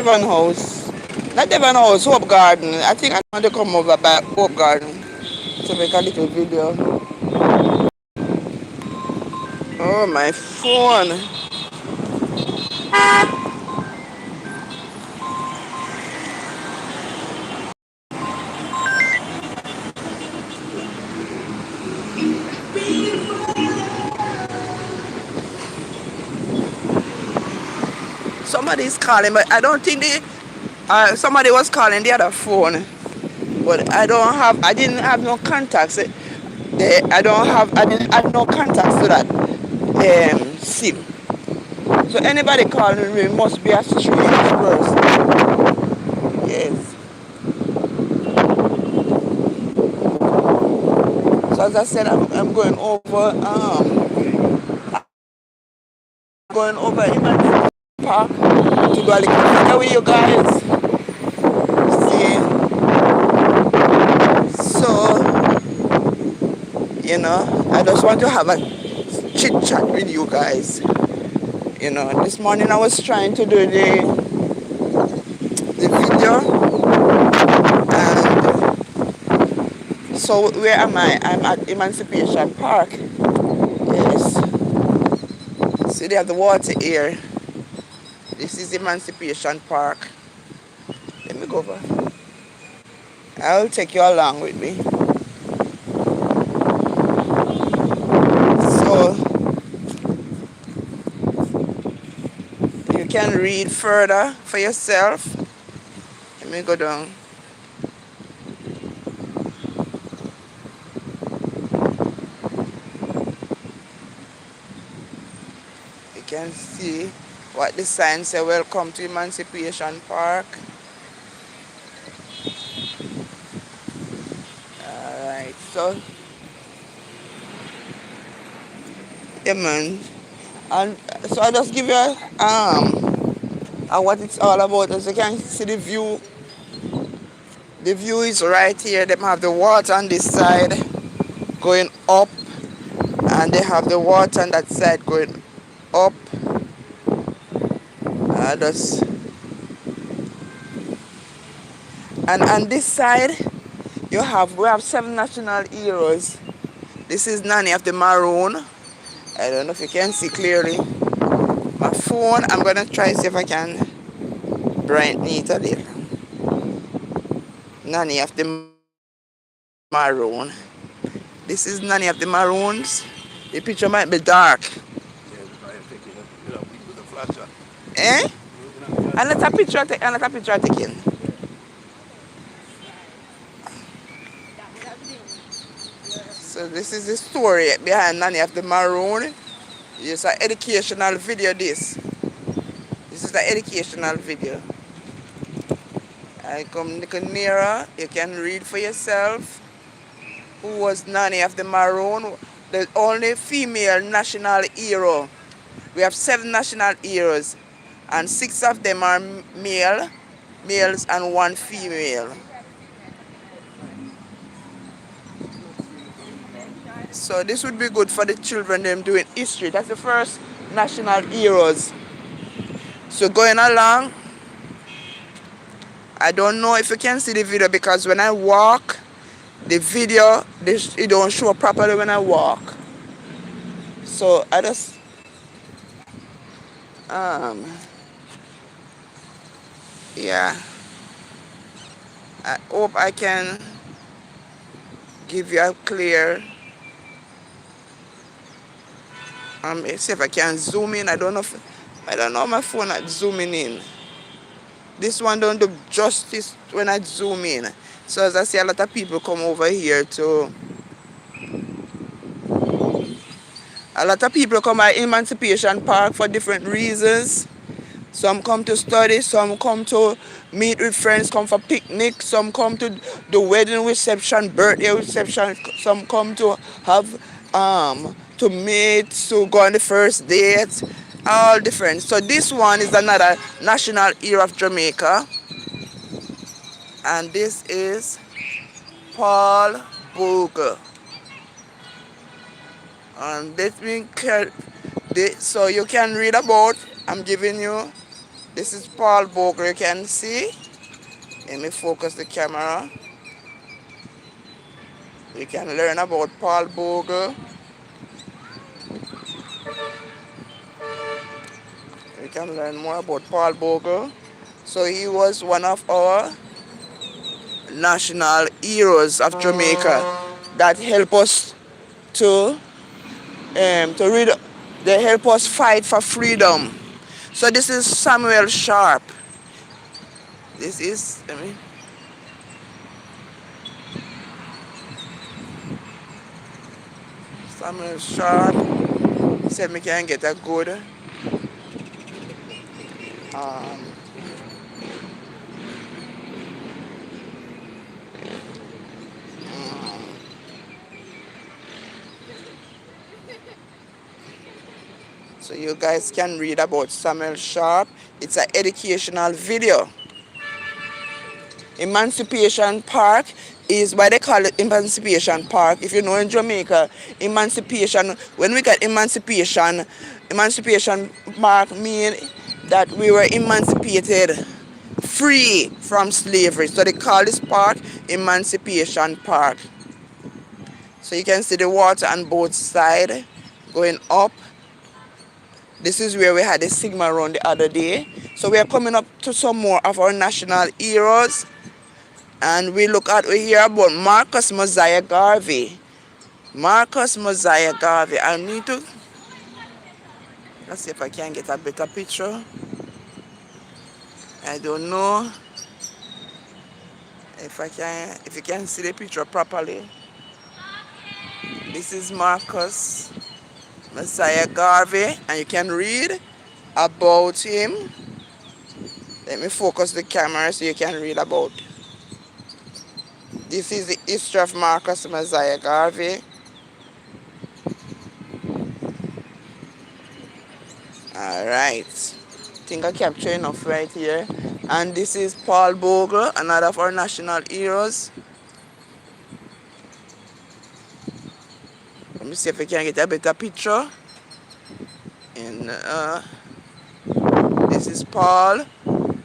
Devon House. Not Devon House, Hope Garden. I think I want to come over by Hope Garden to make a little video. Oh, my phone. Somebody's calling, but I don't think somebody was calling the other phone. But I didn't have no contacts. I didn't add no contacts to that SIM. So anybody calling me must be a strange person. Yes. So as I said, I'm going over Iman Park to go a little further with you guys. See, so I just want to have a chit chat with you guys. This morning I was trying to do the video, and so where am I? I'm at Emancipation Park. Yes. See, they have the water here. This is Emancipation Park. Let me go over. I'll take you along with me. So you can read further for yourself. Let me go down. You can see what the sign says. Welcome to Emancipation Park. Alright, so yeah, man. And so I just give you what it's all about. As you can see, the view. The view is right here. They have the water on this side going up, and they have the water on that side going up. Just and on this side we have 7 national heroes. This is Nanny of the Maroon. I don't know if you can see clearly. My phone, I'm gonna try see if I can brighten it a little. Nanny of the Maroon. This is Nanny of the Maroons. The picture might be dark. Eh? Another picture taken. So this is the story behind Nanny of the Maroon. It's an educational video this. This is the educational video. I come a little nearer. You can read for yourself. Who was Nanny of the Maroon? The only female national hero. We have 7 national heroes, and 6 of them are males and 1 female. So this would be good for the children them doing history. That's the first national heroes. So going along, I don't know if you can see the video because when I walk, the video it don't show properly when I walk. So I just yeah. I hope I can give you a clear see if I can zoom in. I don't know my phone at zooming in. This one don't do justice when I zoom in. So as I see, a lot of people come over here to a lot of people come at Emancipation Park for different reasons. Some come to study, some come to meet with friends, come for picnic, some come to the wedding reception, birthday reception, some come to have to meet, to go on the first date, all different. So this one is another national hero of Jamaica, and this is Paul Bogle. And so you can read about, I'm giving you This is Paul Bogle, you can see. Let me focus the camera. You can learn about Paul Bogle. You can learn more about Paul Bogle. So he was one of our national heroes of Jamaica that help us to read. They help us fight for freedom. So this is Samuel Sharp. This is Samuel Sharp. Said me can get a good so you guys can read about Samuel Sharp. It's an educational video. Emancipation Park is why they call it Emancipation Park. If you know in Jamaica, emancipation, when we got emancipation Park mean that we were emancipated free from slavery. So they call this park Emancipation Park. So you can see the water on both sides going up. This is where we had the Sigma run the other day. So we are coming up to some more of our national heroes. And we hear about Marcus Mosiah Garvey. Marcus Mosiah Garvey. I need to, let's see if I can get a better picture. I don't know if you can see the picture properly. This is Marcus Mosiah Garvey, and you can read about him. Let me focus the camera so you can read about. This is the history of Marcus Mosiah Garvey. Alright. I think I captured enough right here. And this is Paul Bogle, another of our national heroes. Let me see if I can get a better picture. And this is Paul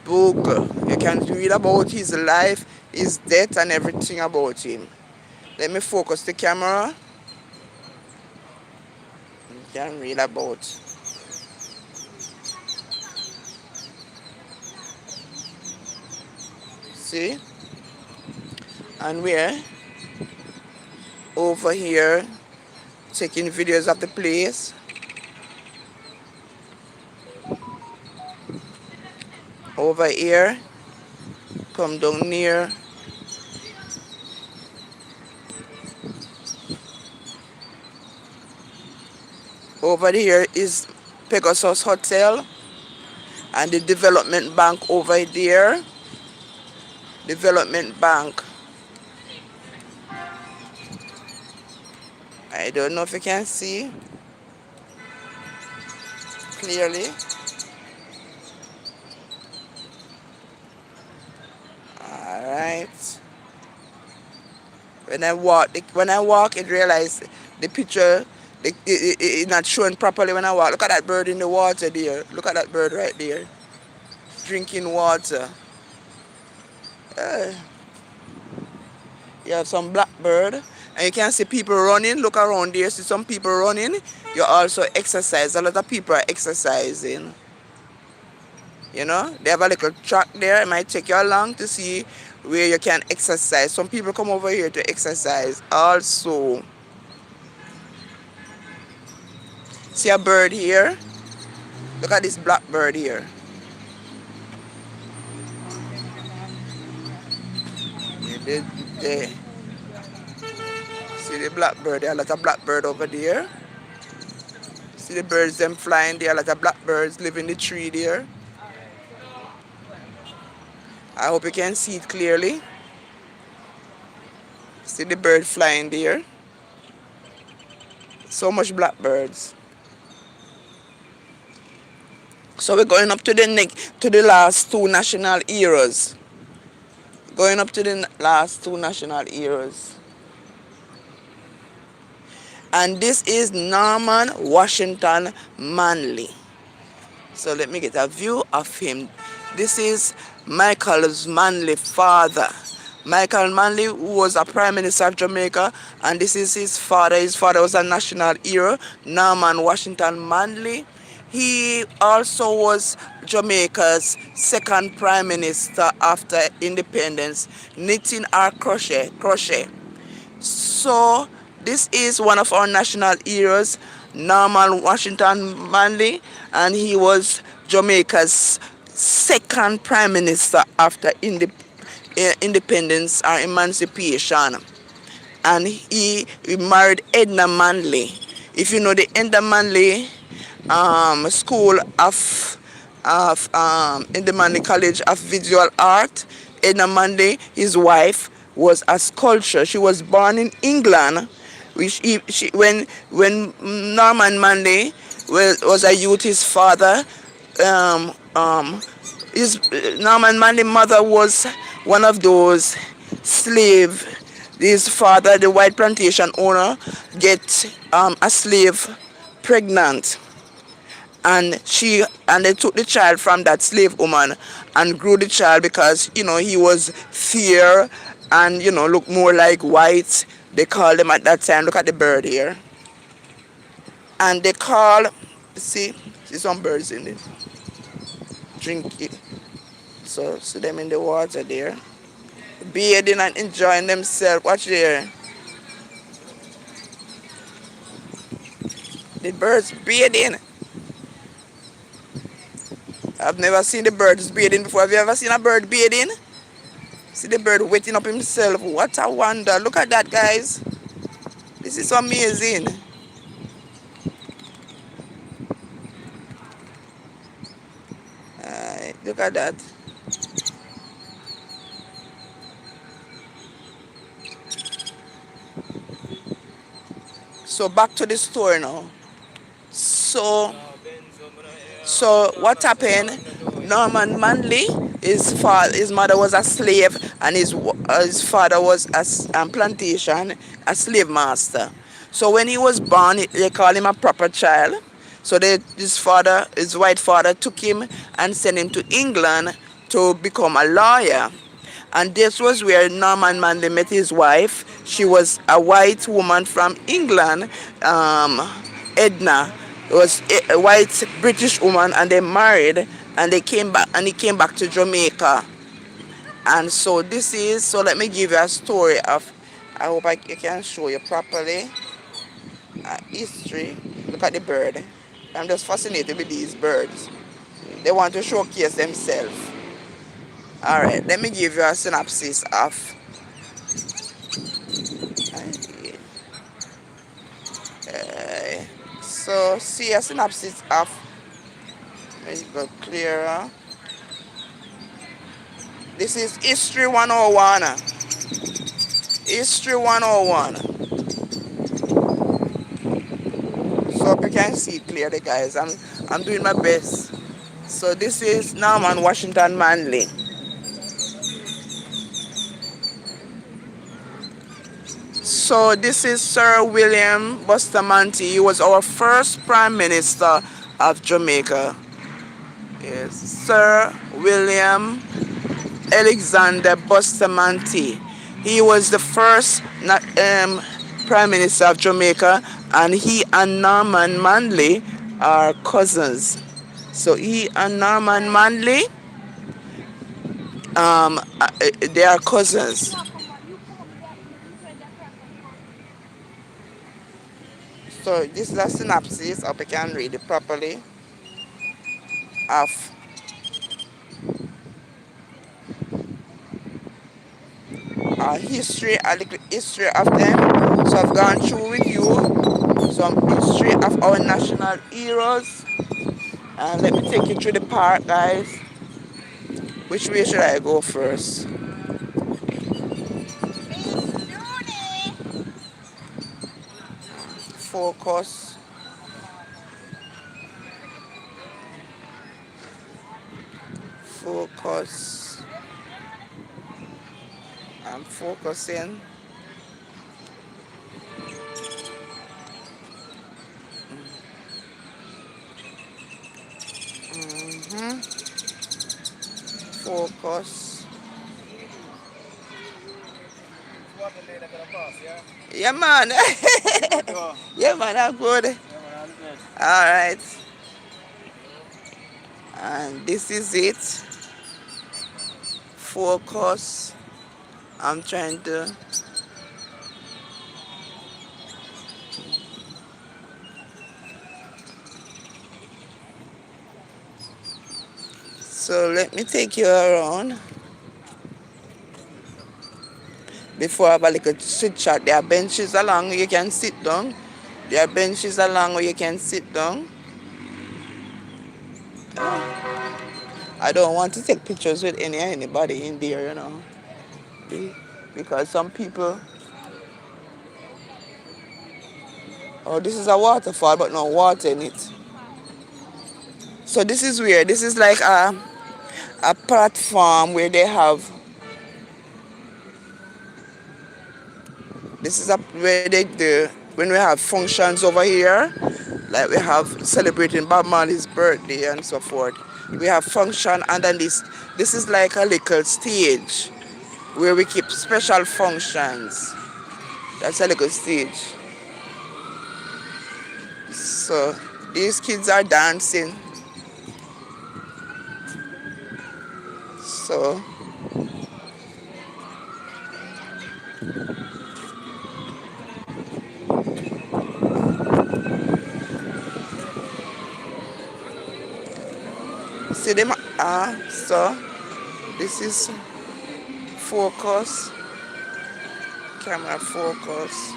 Bogle. You can read about his life, his death, and everything about him. Let me focus the camera. You can read about. See? And we're over here taking videos of the place. Over here, come down near. Over here is Pegasus Hotel and the Development Bank over there. Development Bank. I don't know if you can see clearly. Alright. When I walk, it realize the picture it's not showing properly when I walk. Look at that bird in the water there. Look at that bird right there. Drinking water. You have some blackbird. And you can see people running. Look around there. See some people running. You also exercise. A lot of people are exercising. You know, they have a little track there. It might take you along to see where you can exercise. Some people come over here to exercise also. See a bird here? Look at this blackbird here. See the blackbird? There are a lot of blackbird over there. See the birds them flying there. A lot of blackbirds live in the tree there. I hope you can see it clearly. See the bird flying there. So much blackbirds. So we're going up to the last two national heroes. Going up to the last two national heroes. And this is Norman Washington Manley. So let me get a view of him. This is Michael's Manley father. Michael Manley, who was a Prime Minister of Jamaica, and this is his father. His father was a national hero, Norman Washington Manley. He also was Jamaica's second Prime Minister after independence, knitting or crochet. So this is one of our national heroes, Norman Washington Manley, and he was Jamaica's second prime minister after independence or emancipation. And he married Edna Manley. If you know the Edna Manley School in the Manley College of Visual Art, Edna Manley, his wife, was a sculptor. She was born in England. When Norman Manley was a youth, his father, um, um, his Norman Manley's mother was one of those slave. His father, the white plantation owner, get a slave pregnant, and they took the child from that slave woman and grew the child because he was fair and looked more like white. They called them at that time. Look at the bird here, and they call. See some birds in it. Drink it. So see them in the water there, bathing and enjoying themselves. Watch there. The birds bathing. I've never seen the birds bathing before. Have you ever seen a bird bathing? See the bird wetting up himself. What a wonder. Look at that, guys. This is amazing. Look at that. So back to the story now. So what happened? Norman Manley, his mother was a slave, and his father was a plantation, a slave master. So when he was born, they called him a proper child. So his white father, took him and sent him to England to become a lawyer. And this was where Norman Manley met his wife. She was a white woman from England, Edna. It was a white British woman, and they married, and he came back to Jamaica. And so let me give you a story of, I hope I can show you properly, history. Look at the bird. I'm just fascinated with these birds. They want to showcase themselves. Alright, let me give you a synopsis of so see a synopsis of, let me go clearer. This is History 101. History 101. So hope you can see clearly, guys. I'm doing my best. So this is Norman Washington Manley. So this is Sir William Bustamante. He was our first Prime Minister of Jamaica. Yes, Sir William Alexander Bustamante. He was the first Prime Minister of Jamaica, and he and Norman Manley are cousins. So he and Norman Manley, they are cousins. So this is a synopsis, I hope you can read it properly, of history, a little history of them. So I've gone through with you some history of our national heroes. And let me take you through the part, guys. Which way should I go first? Focus. Focus. I'm focusing. Focus. What the lady gonna pass, yeah? Yeah, man. Yeah, man, I'm good. Yeah, man, all good. All right. And this is it. Focus. I'm trying to. So let me take you around before I have a little chit chat. There are benches along where you can sit down. There are benches along where you can sit down. I don't want to take pictures with anybody in there, you know. Because some people, oh, this is a waterfall, but no water in it. So this is where, this is like a platform where they have, this is where they do, when we have functions over here, like we have celebrating Bob Marley's birthday and so forth. We have function under this is like a little stage where we keep special functions. That's a little stage. So these kids are dancing. So see them, so this is focus, camera focus.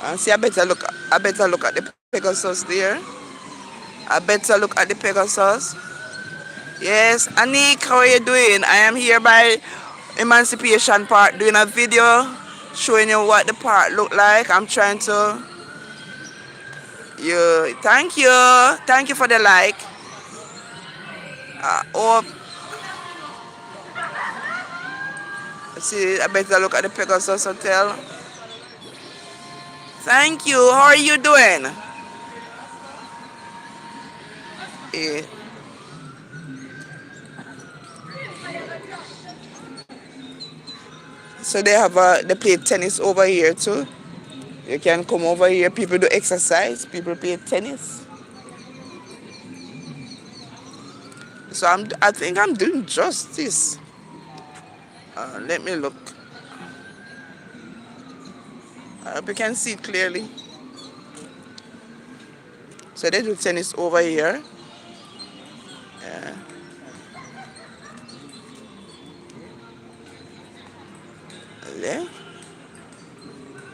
And see, I better look at the Pegasus there. I better look at the Pegasus. Yes, Anik, how are you doing? I am here by Emancipation Park doing a video showing you what the park look like. I'm trying to, thank you for the like. Oh, see, I better look at the Pegasus Hotel. Thank you. How are you doing? Eh, so they play tennis over here too. You can come over here. People do exercise. People play tennis. So I think I'm doing justice. Let me look. I hope you can see it clearly. So they do tennis over here. Yeah. Yeah.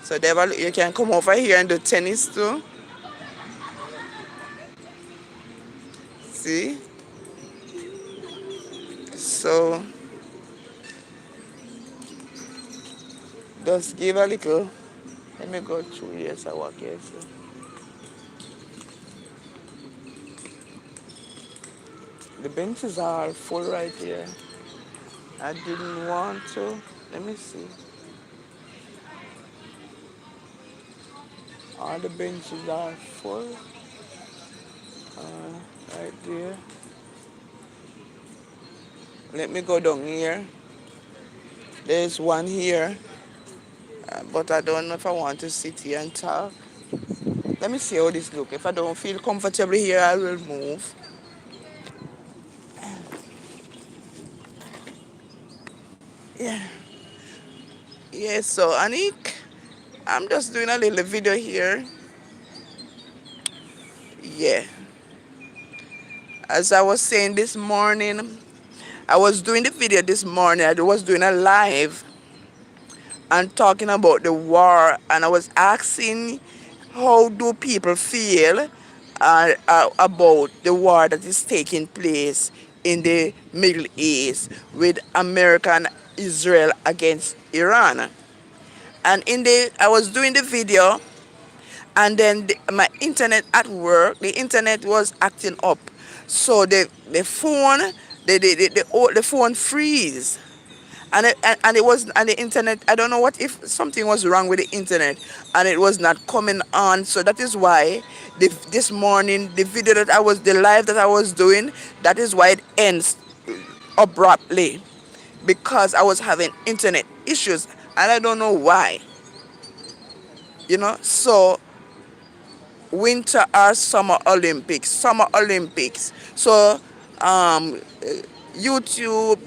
So you can come over here and do tennis too. See? So just give a little. Let me go through here so I walk here. So. The benches are full right here. I didn't want to. Let me see. All the benches are full. Right there. Let me go down here. There's one here. But I don't know if I want to sit here and talk. Let me see how this looks. If I don't feel comfortable here, I will move. Yeah. Yeah, so Anik, I'm just doing a little video here. Yeah. As I was saying this morning, I was doing the video this morning. I was doing a live and talking about the war, and I was asking how do people feel about the war that is taking place in the Middle East with America and Israel against Iran. And I was doing the video, and then my internet at work, the internet was acting up, so the phone freeze, And it was, and the internet, I don't know what, if something was wrong with the internet and it was not coming on. So that is why this morning, the video that I was, the live that I was doing, that is why it ends abruptly, because I was having internet issues and I don't know why, so winter or summer Olympics, so um YouTube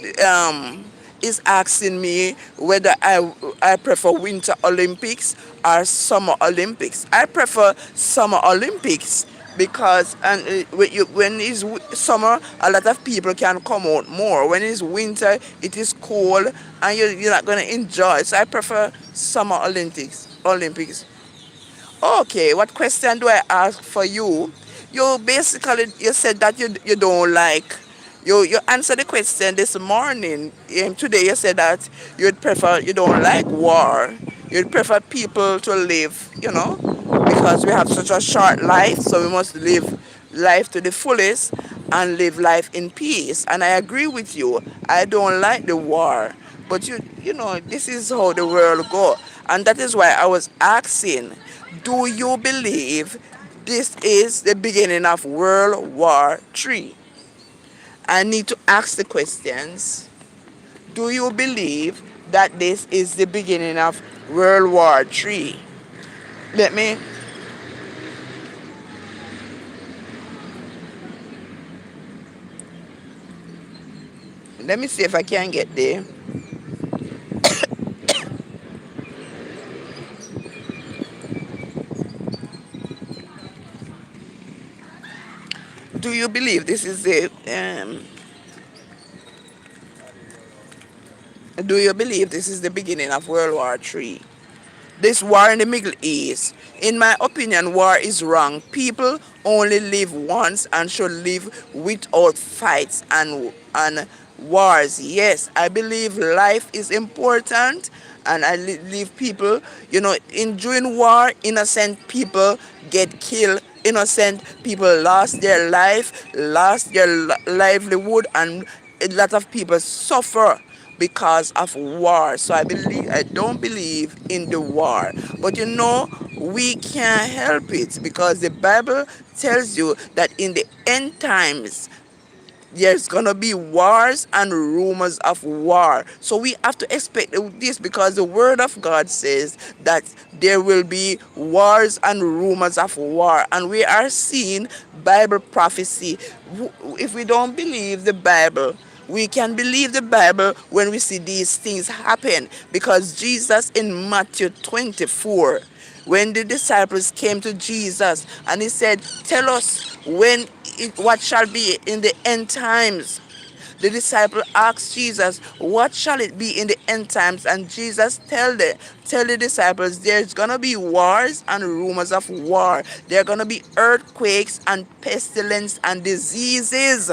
is asking me whether I prefer Winter Olympics or Summer Olympics. I prefer Summer Olympics because, and when it's summer, a lot of people can come out more. When it's winter, it is cold and you're not gonna enjoy it. So I prefer Summer Olympics. Okay, what question do I ask for you? You basically, you said that you don't like, you answered the question this morning. Today you said that you don't like war. You'd prefer people to live, because we have such a short life, so we must live life to the fullest and live life in peace. And I agree with you. I don't like the war. But this is how the world go. And that is why I was asking, do you believe this is the beginning of World War III? I need to ask the questions. Do you believe that this is the beginning of World War III? Let me see if I can get there. Do you believe this is the do you believe this is the beginning of World War III? This war in the Middle East. In my opinion, war is wrong. People only live once and should live without fights and wars. Yes, I believe life is important, and I believe people, in during war, innocent people get killed. Innocent people lost their life, lost their livelihood, and a lot of people suffer because of war. So I don't believe in the war. But we can't help it, because the Bible tells you that in the end times there's gonna be wars and rumors of war. So we have to expect this, because the word of God says that there will be wars and rumors of war. And we are seeing Bible prophecy. If we don't believe the Bible, we can believe the Bible when we see these things happen, because Jesus in Matthew 24, when the disciples came to Jesus and he said, tell us what shall be in the end times. The disciple asked Jesus, what shall it be in the end times? And Jesus tell the disciples, there's going to be wars and rumors of war. There are going to be earthquakes and pestilence and diseases.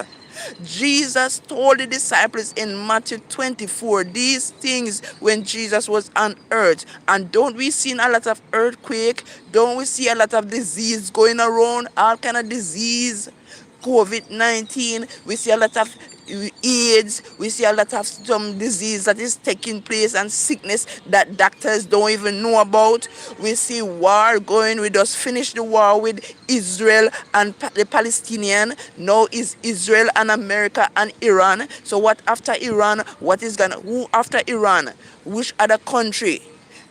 Jesus told the disciples in Matthew 24 these things when Jesus was on earth. And don't we see a lot of earthquake? Don't we see a lot of disease going around? All kind of disease. COVID-19, we see a lot of AIDS, we see a lot of some disease that is taking place and sickness that doctors don't even know about. We see war going. We just finished the war with Israel and the Palestinian. Now is Israel and America and Iran. So what after Iran? Who after Iran? Which other country?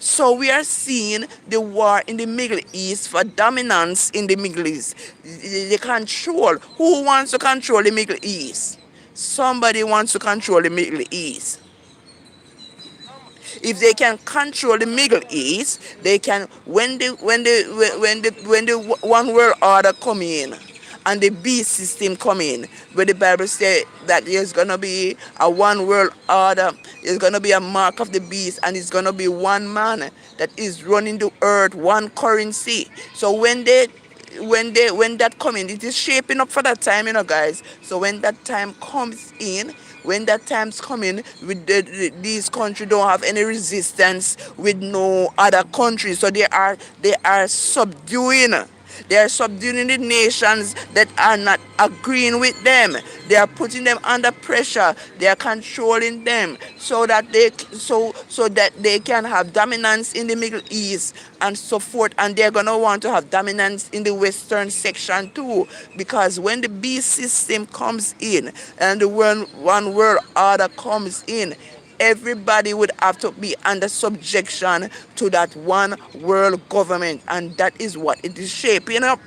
So we are seeing the war in the Middle East for dominance in the Middle East. The control. Who wants to control the Middle East? Somebody wants to control the Middle East. If they can control the Middle East, they can, when the one world order come in and the beast system come in, where the Bible says that there's gonna be a one world order, there's gonna be a mark of the beast, and it's gonna be one man that is running the earth, one currency. So when that come in, it is shaping up for that time, guys. So when that time comes in, when that time's coming, with these countries don't have any resistance with no other countries, so they are subduing. They are subduing the nations that are not agreeing with them. They are putting them under pressure. They are controlling them so that they can have dominance in the Middle East and so forth. And they're gonna want to have dominance in the Western section too, because when the beast system comes in and the one world order comes in, everybody would have to be under subjection to that one world government, and that is what it is shaping up.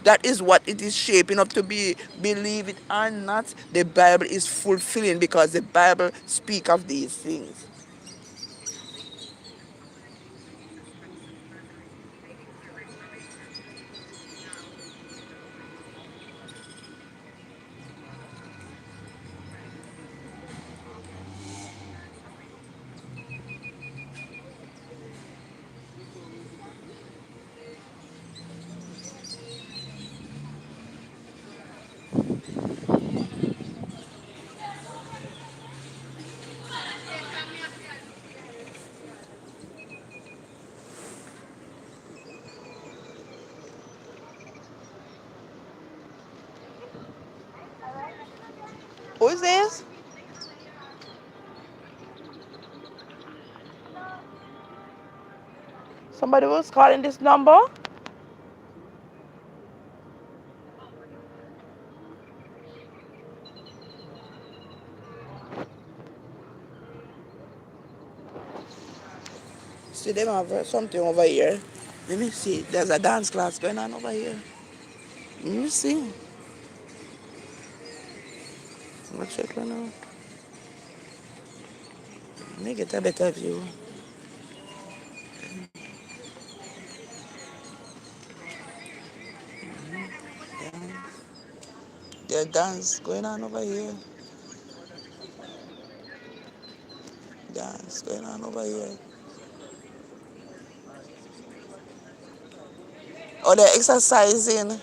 That is what it is shaping up to be. Believe it or not, the Bible is fulfilling, because the Bible speak of these things. Who is this? Somebody was calling this number? See, them have something over here. Let me see. There's a dance class going on over here. Let me see. I'm gonna check right now. Let me get a better view. There's dance going on over here. Dance going on over here. Oh, they're exercising.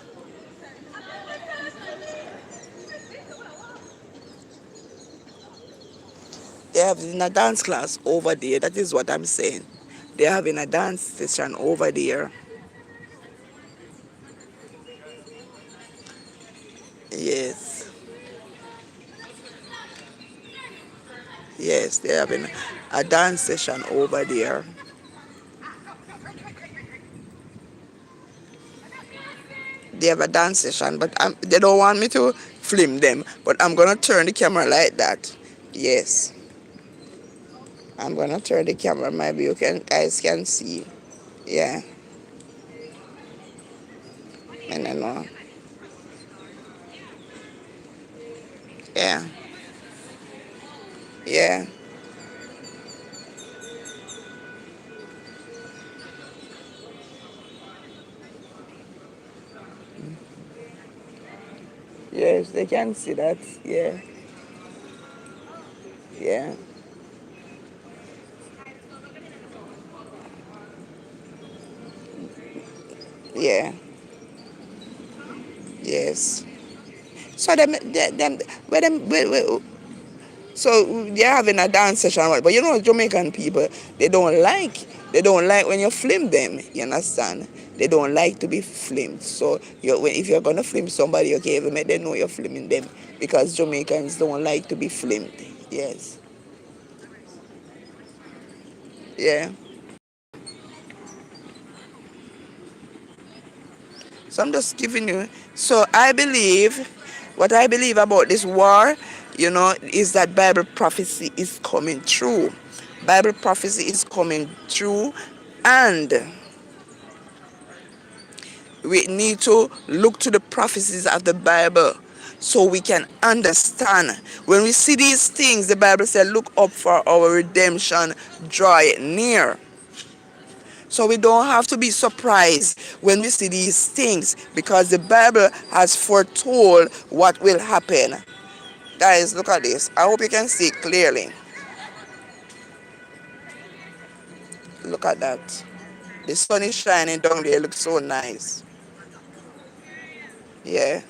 They're having a dance class over there. That is what I'm saying. They're having a dance session over there. Yes. Yes, they're having a dance session over there. They have a dance session, but they don't want me to film them. But I'm going to turn the camera like that. Yes. I'm going to turn the camera. Maybe you guys can see. Yeah. I don't know. Yeah. Yeah. Yes, they can see that. Yeah. Yeah. Yeah. Yes. So so they're having a dance session, but you know Jamaican people, they don't like when you film them. You understand? They don't like to be filmed. So if you're gonna film somebody, you can even make them know you're filming them, because Jamaicans don't like to be filmed. Yes. Yeah. So I'm just giving you. So what I believe about this war, is that Bible prophecy is coming true. Bible prophecy is coming true, and we need to look to the prophecies of the Bible so we can understand. When we see these things, the Bible said, look up for our redemption, draw it near. So we don't have to be surprised when we see these things, because the Bible has foretold what will happen. Guys, look at this. I hope you can see it clearly. Look at that. The sun is shining down there. It looks so nice. Yeah.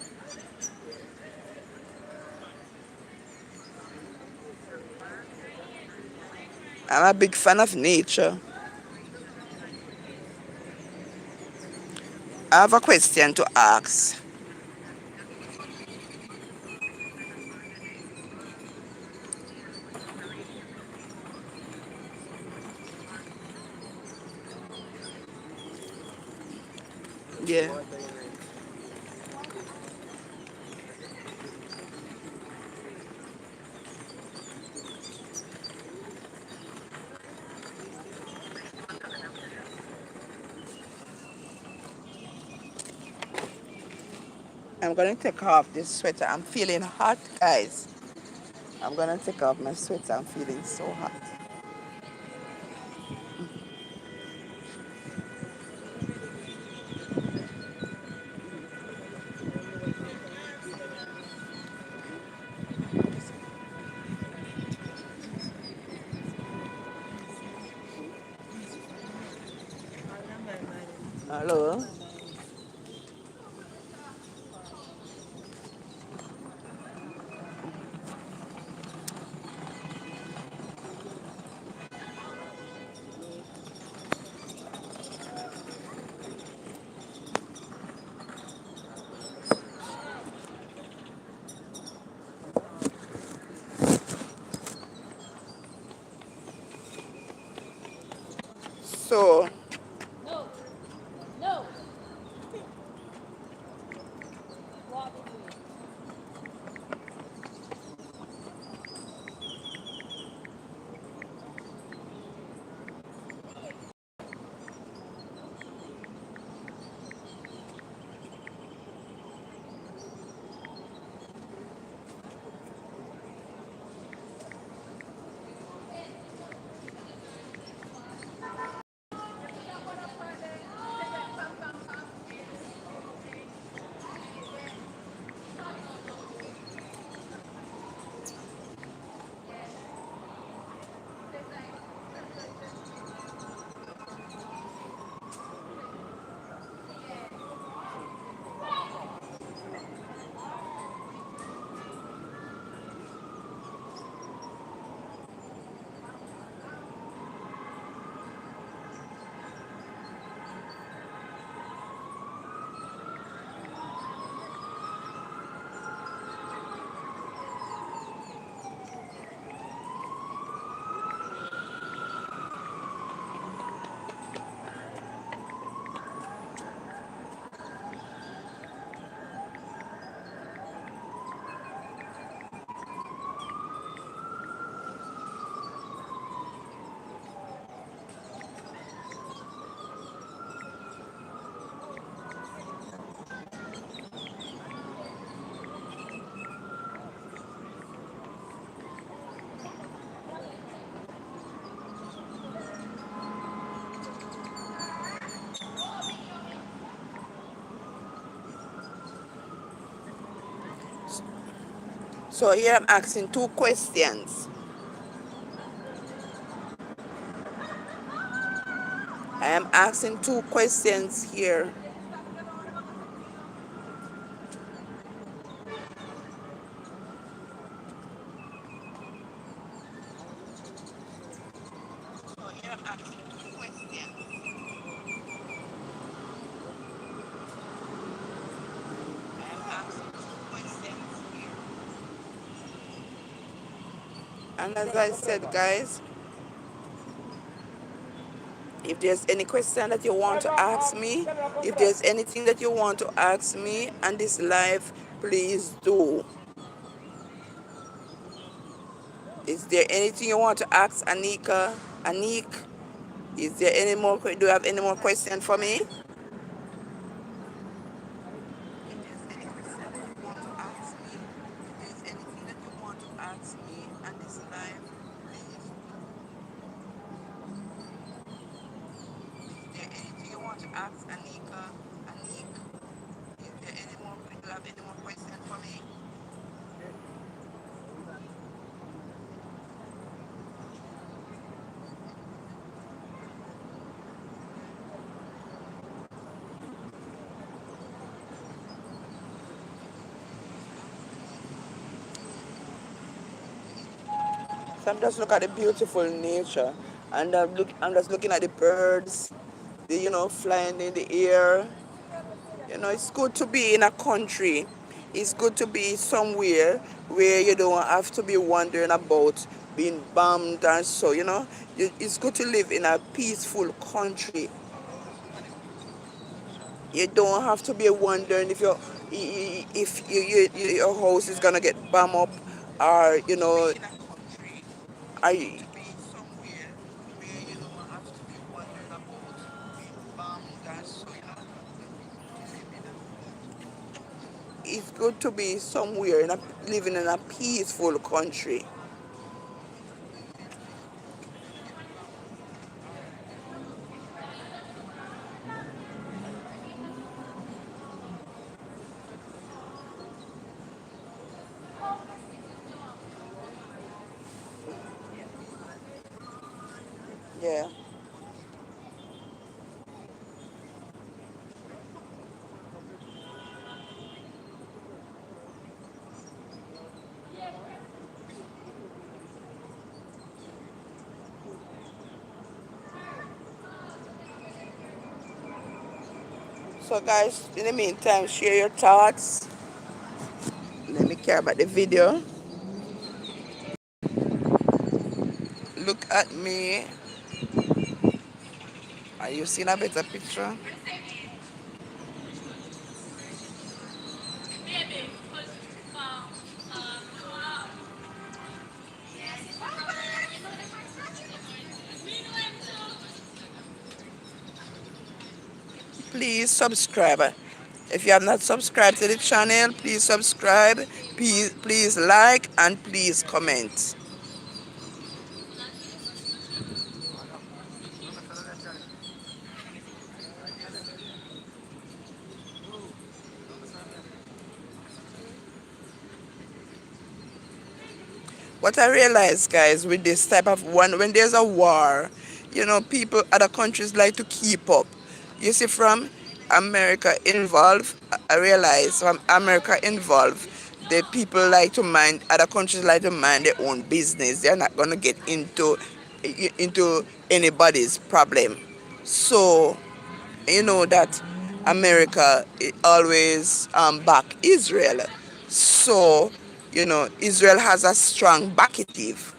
I'm a big fan of nature. I have a question to ask. Yeah. I'm gonna take off this sweater. I'm feeling hot, guys. I'm gonna take off my sweater. I'm feeling so hot. Hello. So, so here I'm asking two questions. I am asking two questions here. So here I'm asking two questions. I am asking two questions here. And as I said, guys, if there's any question that you want to ask me, if there's anything that you want to ask me on this live, please do. Is there anything you want to ask Anika? Anik, is there any more? Do you have any more question for me? If there's any question that you want to ask me, if there's anything that you want to ask me on this live, please. Is there anything you want to ask Anika? Anik, is there any more? Do you have any more question for me? So I'm just looking at the beautiful nature, and I'm just looking at the birds, flying in the air. You know, it's good to be in a country. It's good to be somewhere where you don't have to be wondering about being bombed and so, you know. It's good to live in a peaceful country. You don't have to be wondering if your house is gonna get bombed up, or you know, I. It's good to be somewhere living in a peaceful country. Yeah. So guys, in the meantime, share your thoughts. Let me care about the video. Look at me. Are you seeing a better picture? Please subscribe. If you have not subscribed to the channel, please subscribe. Please like and please comment. What I realize, guys, with this type of one, when there's a war, you know, people, other countries like to keep up. You see, from America involved, I realize from America involved, the people like to mind, other countries like to mind their own business. They're not gonna get into anybody's problem. So you know that America always back Israel. So, you know, Israel has a strong backative.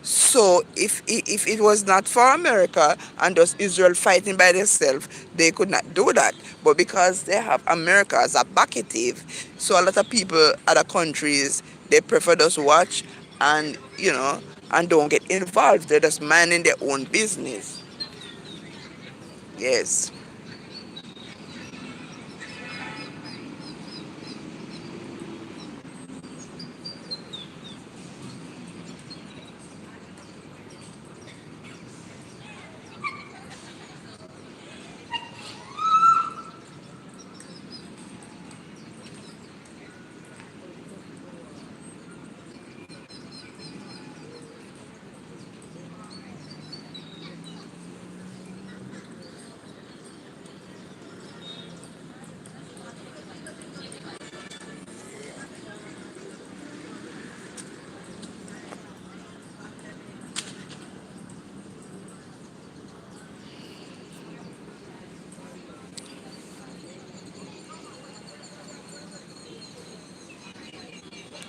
So if it was not for America and just Israel fighting by themselves, they could not do that. But because they have America as a backative, so a lot of people, other countries, they prefer just watch and, you know, and don't get involved. They're just minding their own business. Yes.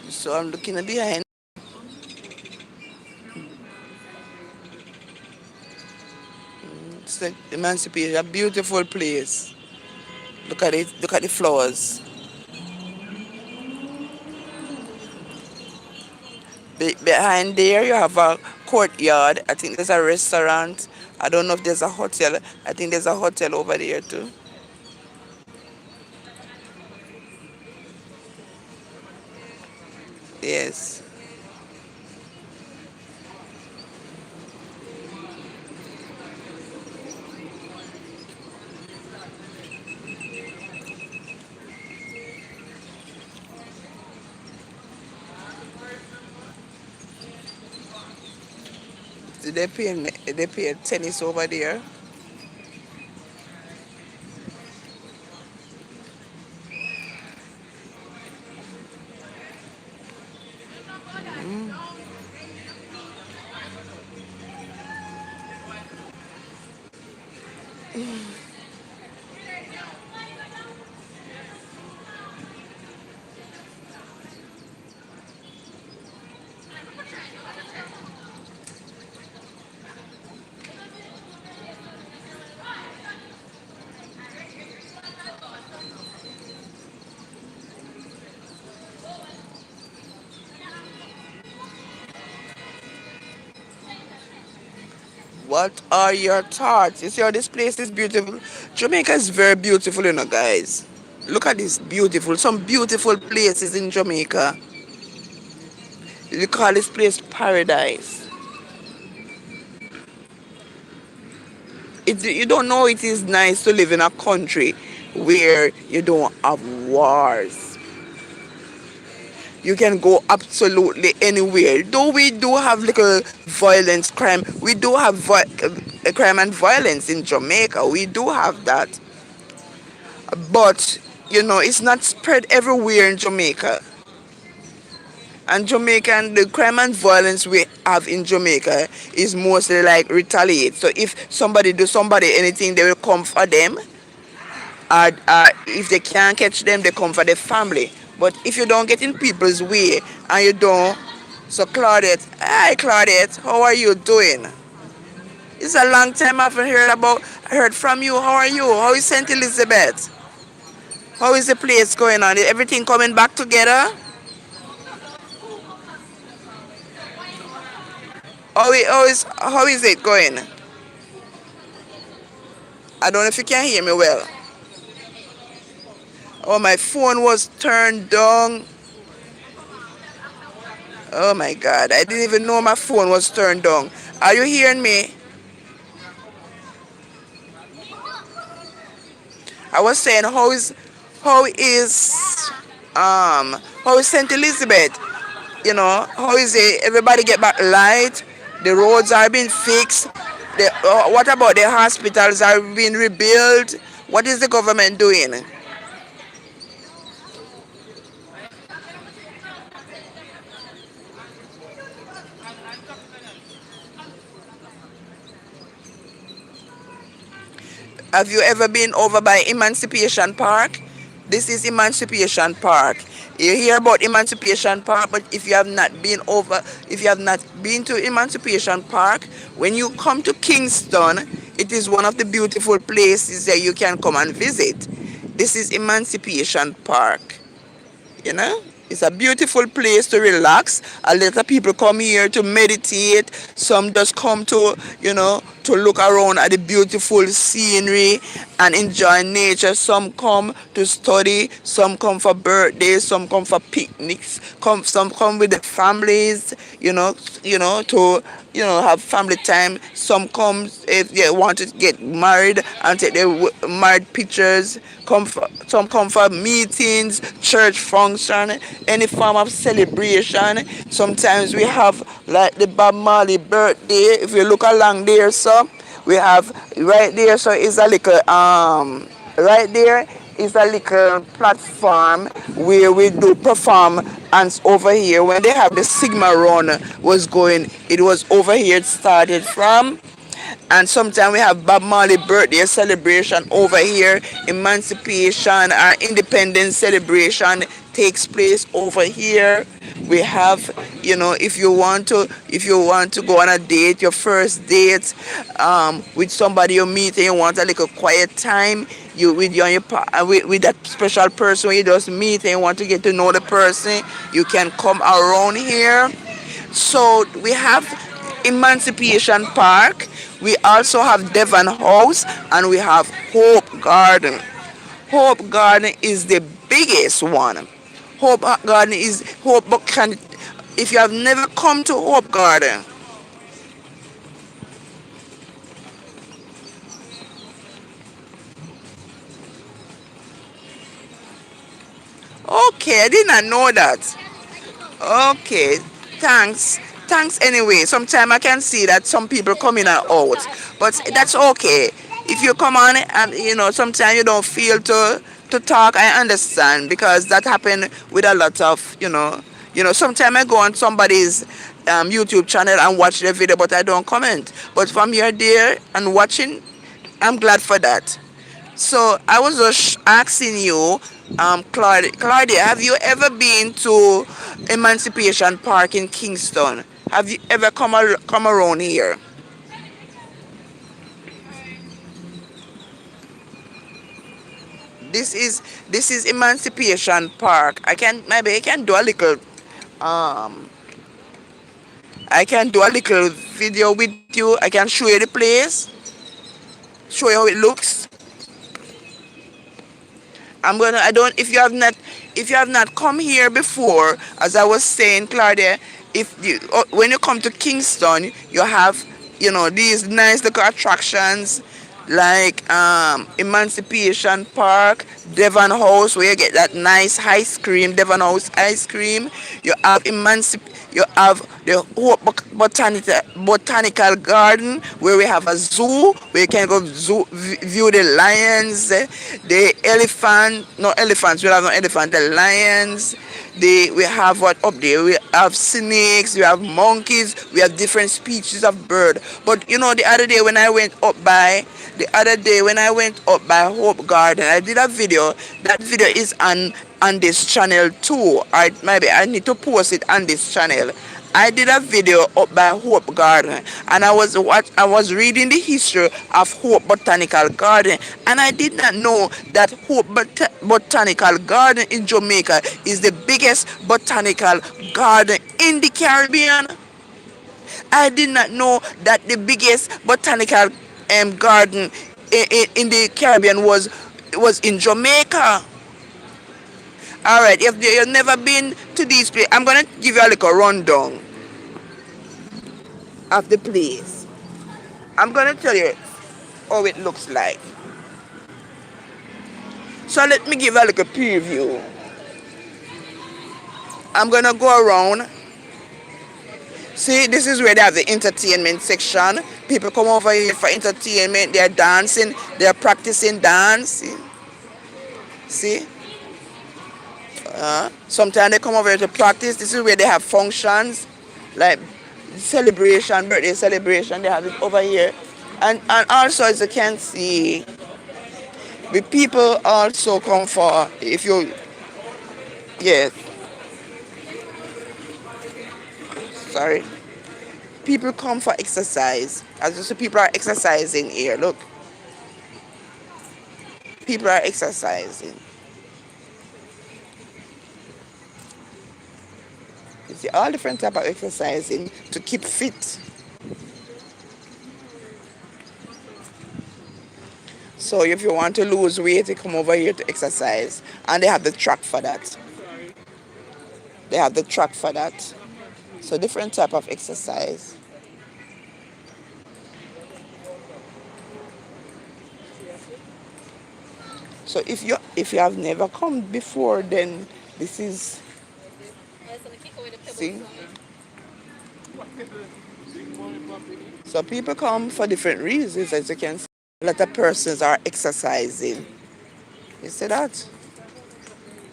So I'm looking behind. It's the Emancipation, a beautiful place. Look at it. Look at the flowers. Behind there, you have a courtyard. I think there's a restaurant. I don't know if there's a hotel. I think there's a hotel over there too. Yes. They play tennis over there. What are your thoughts? You see how this place is beautiful? Jamaica is very beautiful, you know, guys. Look at this beautiful, some beautiful places in Jamaica. You call this place paradise. You don't know it is nice to live in a country where you don't have wars. You can go absolutely anywhere. Though we do have little violence, crime, we do have crime and violence in Jamaica. We do have that. But, you know, it's not spread everywhere in Jamaica. And Jamaica and the crime and violence we have in Jamaica is mostly like retaliate. So if somebody do somebody anything, they will come for them. If they can't catch them, they come for their family. But if you don't get in people's way and you don't, so Claudette, hi Claudette, how are you doing? It's a long time I've heard from you. How are you? How is St. Elizabeth? How is the place going on? Is everything coming back together? How is it going? I don't know if you can hear me well. Oh, my phone was turned down. Oh my God, I didn't even know my phone was turned down. Are you hearing me? I was saying how is St. Elizabeth? You know, how is it? Everybody get back light. The roads are being fixed. What about the hospitals are being rebuilt? What is the government doing? Have you ever been over by Emancipation Park? This is Emancipation Park. You hear about Emancipation Park, but if you have not been over, if you have not been to Emancipation Park, when you come to Kingston, it is one of the beautiful places that you can come and visit. This is Emancipation Park. You know, it's a beautiful place to relax. A lot of people come here to meditate. Some just come to, you know, to look around at the beautiful scenery and enjoy nature. Some come to study. Some come for birthdays. Some come for picnics. Some come with their families. To have family time. Some come if they want to get married and take their married pictures. Some come for meetings, church function, any form of celebration. Sometimes we have like the Bob Marley birthday. If you look along there, so we have right there. So it's a little right there is a little platform where we do perform. And over here, when they have the Sigma run was going, it was over here it started from. And sometimes we have Bob Marley birthday celebration over here. Emancipation or independence celebration takes place over here. We have, if you want to go on a date, your first date, with somebody you meet and you want a little quiet time, with that special person you just meet and you want to get to know the person, you can come around here. So we have Emancipation Park. We also have Devon House and we have Hope Garden. Hope Garden is the biggest one. Hope Garden is Hope can if you have never come to Hope Garden, okay, I did not know that. Okay, thanks. Thanks anyway. Sometimes I can see that some people come in and out, but that's okay. If you come on and sometimes you don't feel to talk, I understand because that happened with a lot of Sometimes I go on somebody's YouTube channel and watch their video, but I don't comment. But from here, there and watching, I'm glad for that. So I was just asking you, Claudia, have you ever been to Emancipation Park in Kingston? Have you ever come around here? This is Emancipation Park. Maybe I can do a little um I can do a little video with you. I can show you the place, show you how it looks. I don't, if you have not come here before, as I was saying, Claudia, if you, when you come to Kingston, you have, these nice little attractions like Emancipation Park, Devon House, where you get that nice ice cream, Devon House ice cream. You have you have the Hope Botanical Garden, where we have a zoo, where you can go view the lions, the elephant, no elephants, we have no elephant, the lions. We have what up there? We have snakes, we have monkeys, we have different species of bird. But the other day when I went up by Hope Garden, I did a video. That video is on this channel too. Maybe I need to post it on this channel. I did a video up by Hope Garden, and I was reading the history of Hope Botanical Garden, and I did not know that Hope Botanical Garden in Jamaica is the biggest botanical garden in the Caribbean. I did not know that the biggest botanical garden in the Caribbean was in Jamaica. All right, if you've never been to these places, I'm gonna give you a little rundown of the place. I'm gonna tell you how it looks like. So let me give a little preview. I'm gonna go around. See, this is where they have the entertainment section. People come over here for entertainment. They're dancing. They're practicing dance. See? Sometimes they come over here to practice. This is where they have functions, like celebration, birthday celebration. They have it over here. And also, as you can see, the people also come for, yes, sorry. People come for exercise. As you see, people are exercising here. Look. People are exercising. You see, all different type of exercising to keep fit. So if you want to lose weight, you come over here to exercise. And they have the track for that. They have the track for that. So different type of exercise. So if you have never come before, then this is, see. So people come for different reasons, as you can see. A lot of persons are exercising. You see that?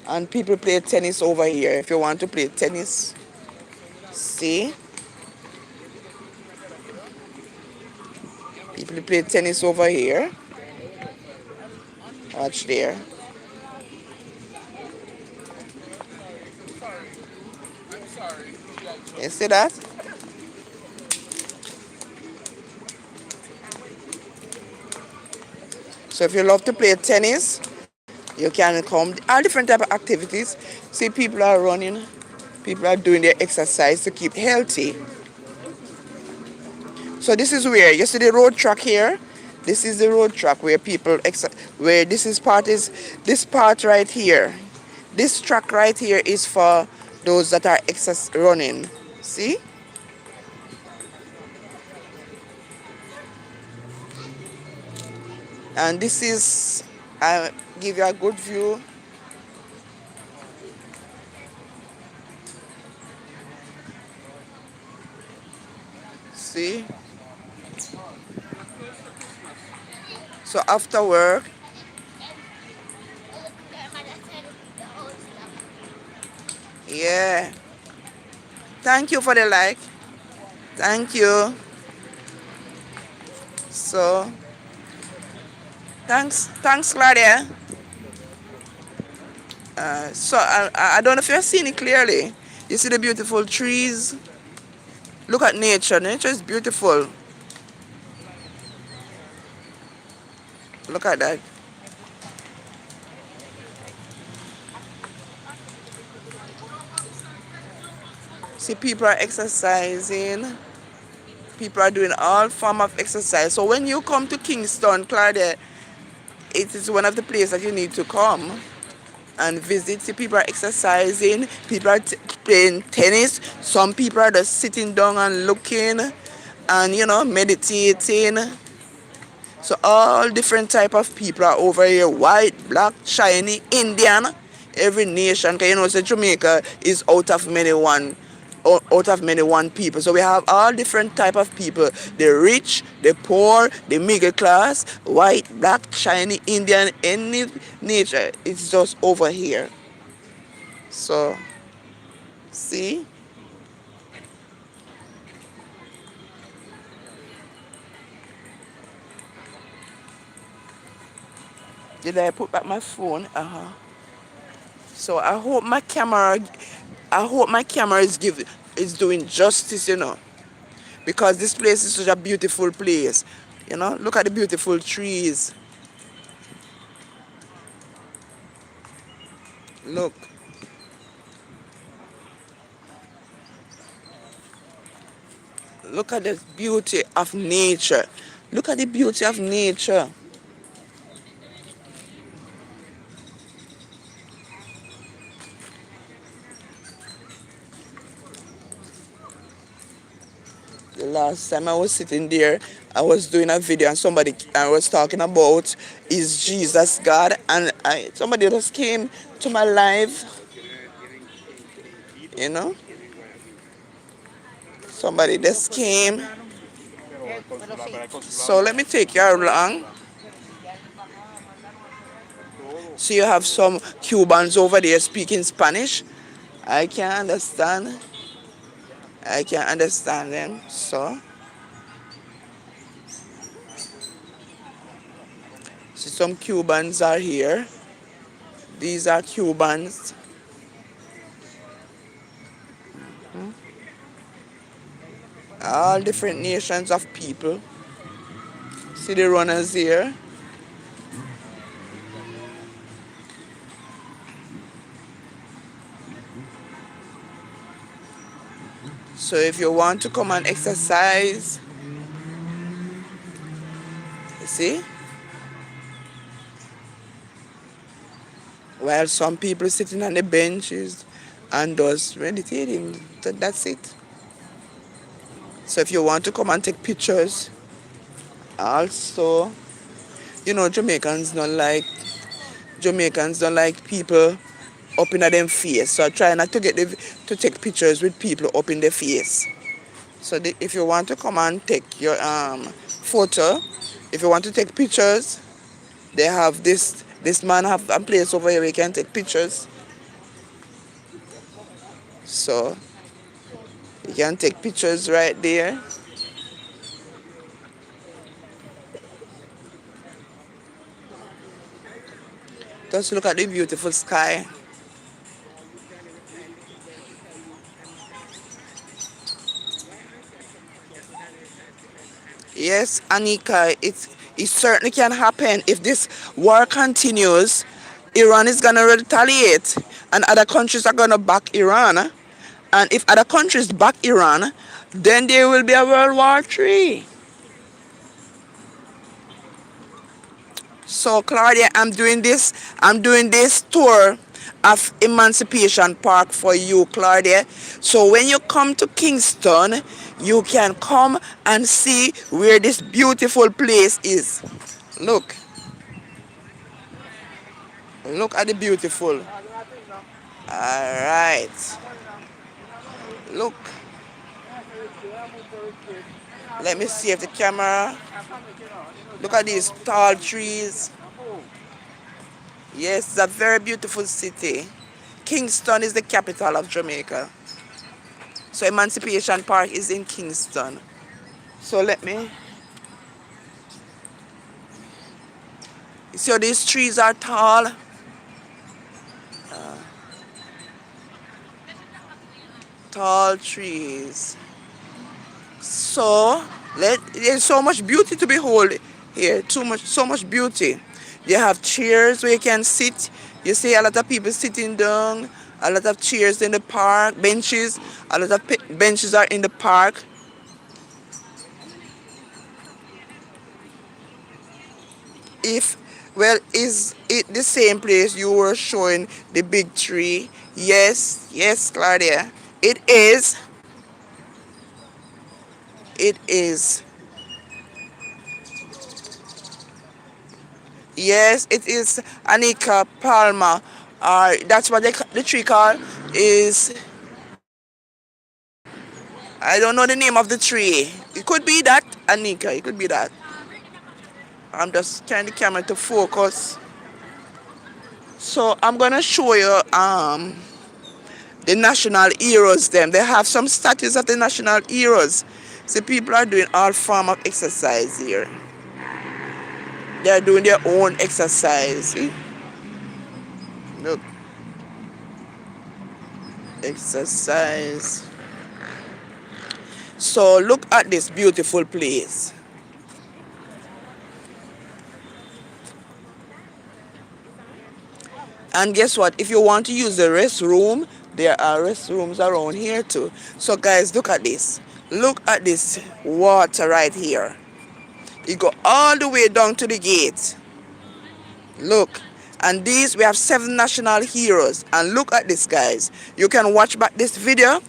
And people play tennis over here. If you want to play tennis, see? People play tennis over here. Watch there. You see that? So if you love to play tennis, you can come. All different type of activities. See, people are running. People are doing their exercise to keep healthy. So this is where, you see the road track here? This is the road track where people, where this part right here. This track right here is for those that are running. See? And this is, I'll give you a good view. See? So after work, yeah. Thank you for the like. Thank you. So, thanks, Claudia. So I don't know if you're seeing it clearly. You see the beautiful trees. Look at nature. Nature is beautiful. Look at that. See, people are exercising. People are doing all form of exercise. So when you come to Kingston, Claudia, it is one of the places that you need to come and visit. See, people are exercising. People are playing tennis. Some people are just sitting down and looking and, meditating. So all different type of people are over here. White, black, shiny, Indian, every nation. Cause so Jamaica is out of many one people. So we have all different type of people. The rich, the poor, the middle class, white, black, shiny, Indian, any nature. It's just over here. So, see? Did I put back my phone? So I hope my camera is doing justice, because this place is such a beautiful place. Look at the beautiful trees. Look. Look at the beauty of nature. Look at the beauty of nature. The last time I was sitting there, I was doing a video and I was talking about, is Jesus God? And somebody just came to my live, you know? Somebody just came. So let me take you along. So you have some Cubans over there speaking Spanish. I can understand. I can understand them. So some Cubans are here. These are Cubans. All different nations of people. See the runners here. So if you want to come and exercise, you see, while some people sitting on the benches and just meditating, that's it. So if you want to come and take pictures, also, Jamaicans don't like people up in them face. So I try not to to take pictures with people up in their face. So if you want to come and take your photo, if you want to take pictures, they have this man have a place over here where you can take pictures. So you can take pictures right there. Just look at the beautiful sky. Yes, Anika, it certainly can happen. If this war continues, Iran is going to retaliate and other countries are going to back Iran. And if other countries back Iran, then there will be a World War III. So Claudia, I'm doing this tour of Emancipation Park for you, Claudia. So when you come to Kingston, you can come and see where this beautiful place is. Look. Look at the beautiful. Alright. Look. Let me see if the camera. Look at these tall trees. Yes, it's a very beautiful city. Kingston is the capital of Jamaica. So Emancipation Park is in Kingston. So let me. You see how these trees are tall? Tall trees. So there's so much beauty to behold here. So much beauty. They have chairs where you can sit. You see a lot of people sitting down A lot of chairs in the park, benches. A lot of benches are in the park. If, well, is it the same place you were showing the big tree? Yes, yes, Claudia. It is. It is. Yes, it is Anika Palma. That's what the tree called is. I don't know the name of the tree. It could be that, Anika. It could be that. I'm just trying the camera to focus. So I'm gonna show you the national heroes. Them they have some statues of the national heroes. See, people are doing all form of exercise here. They are doing their own exercise. See? Look, exercise. So look at this beautiful place. And guess what? If you want to use the restroom, there are restrooms around here too. So guys, look at this. Look at this water right here. It go all the way down to the gate. Look. And these, we have 7 national heroes. And look at this, guys. You can watch back this video.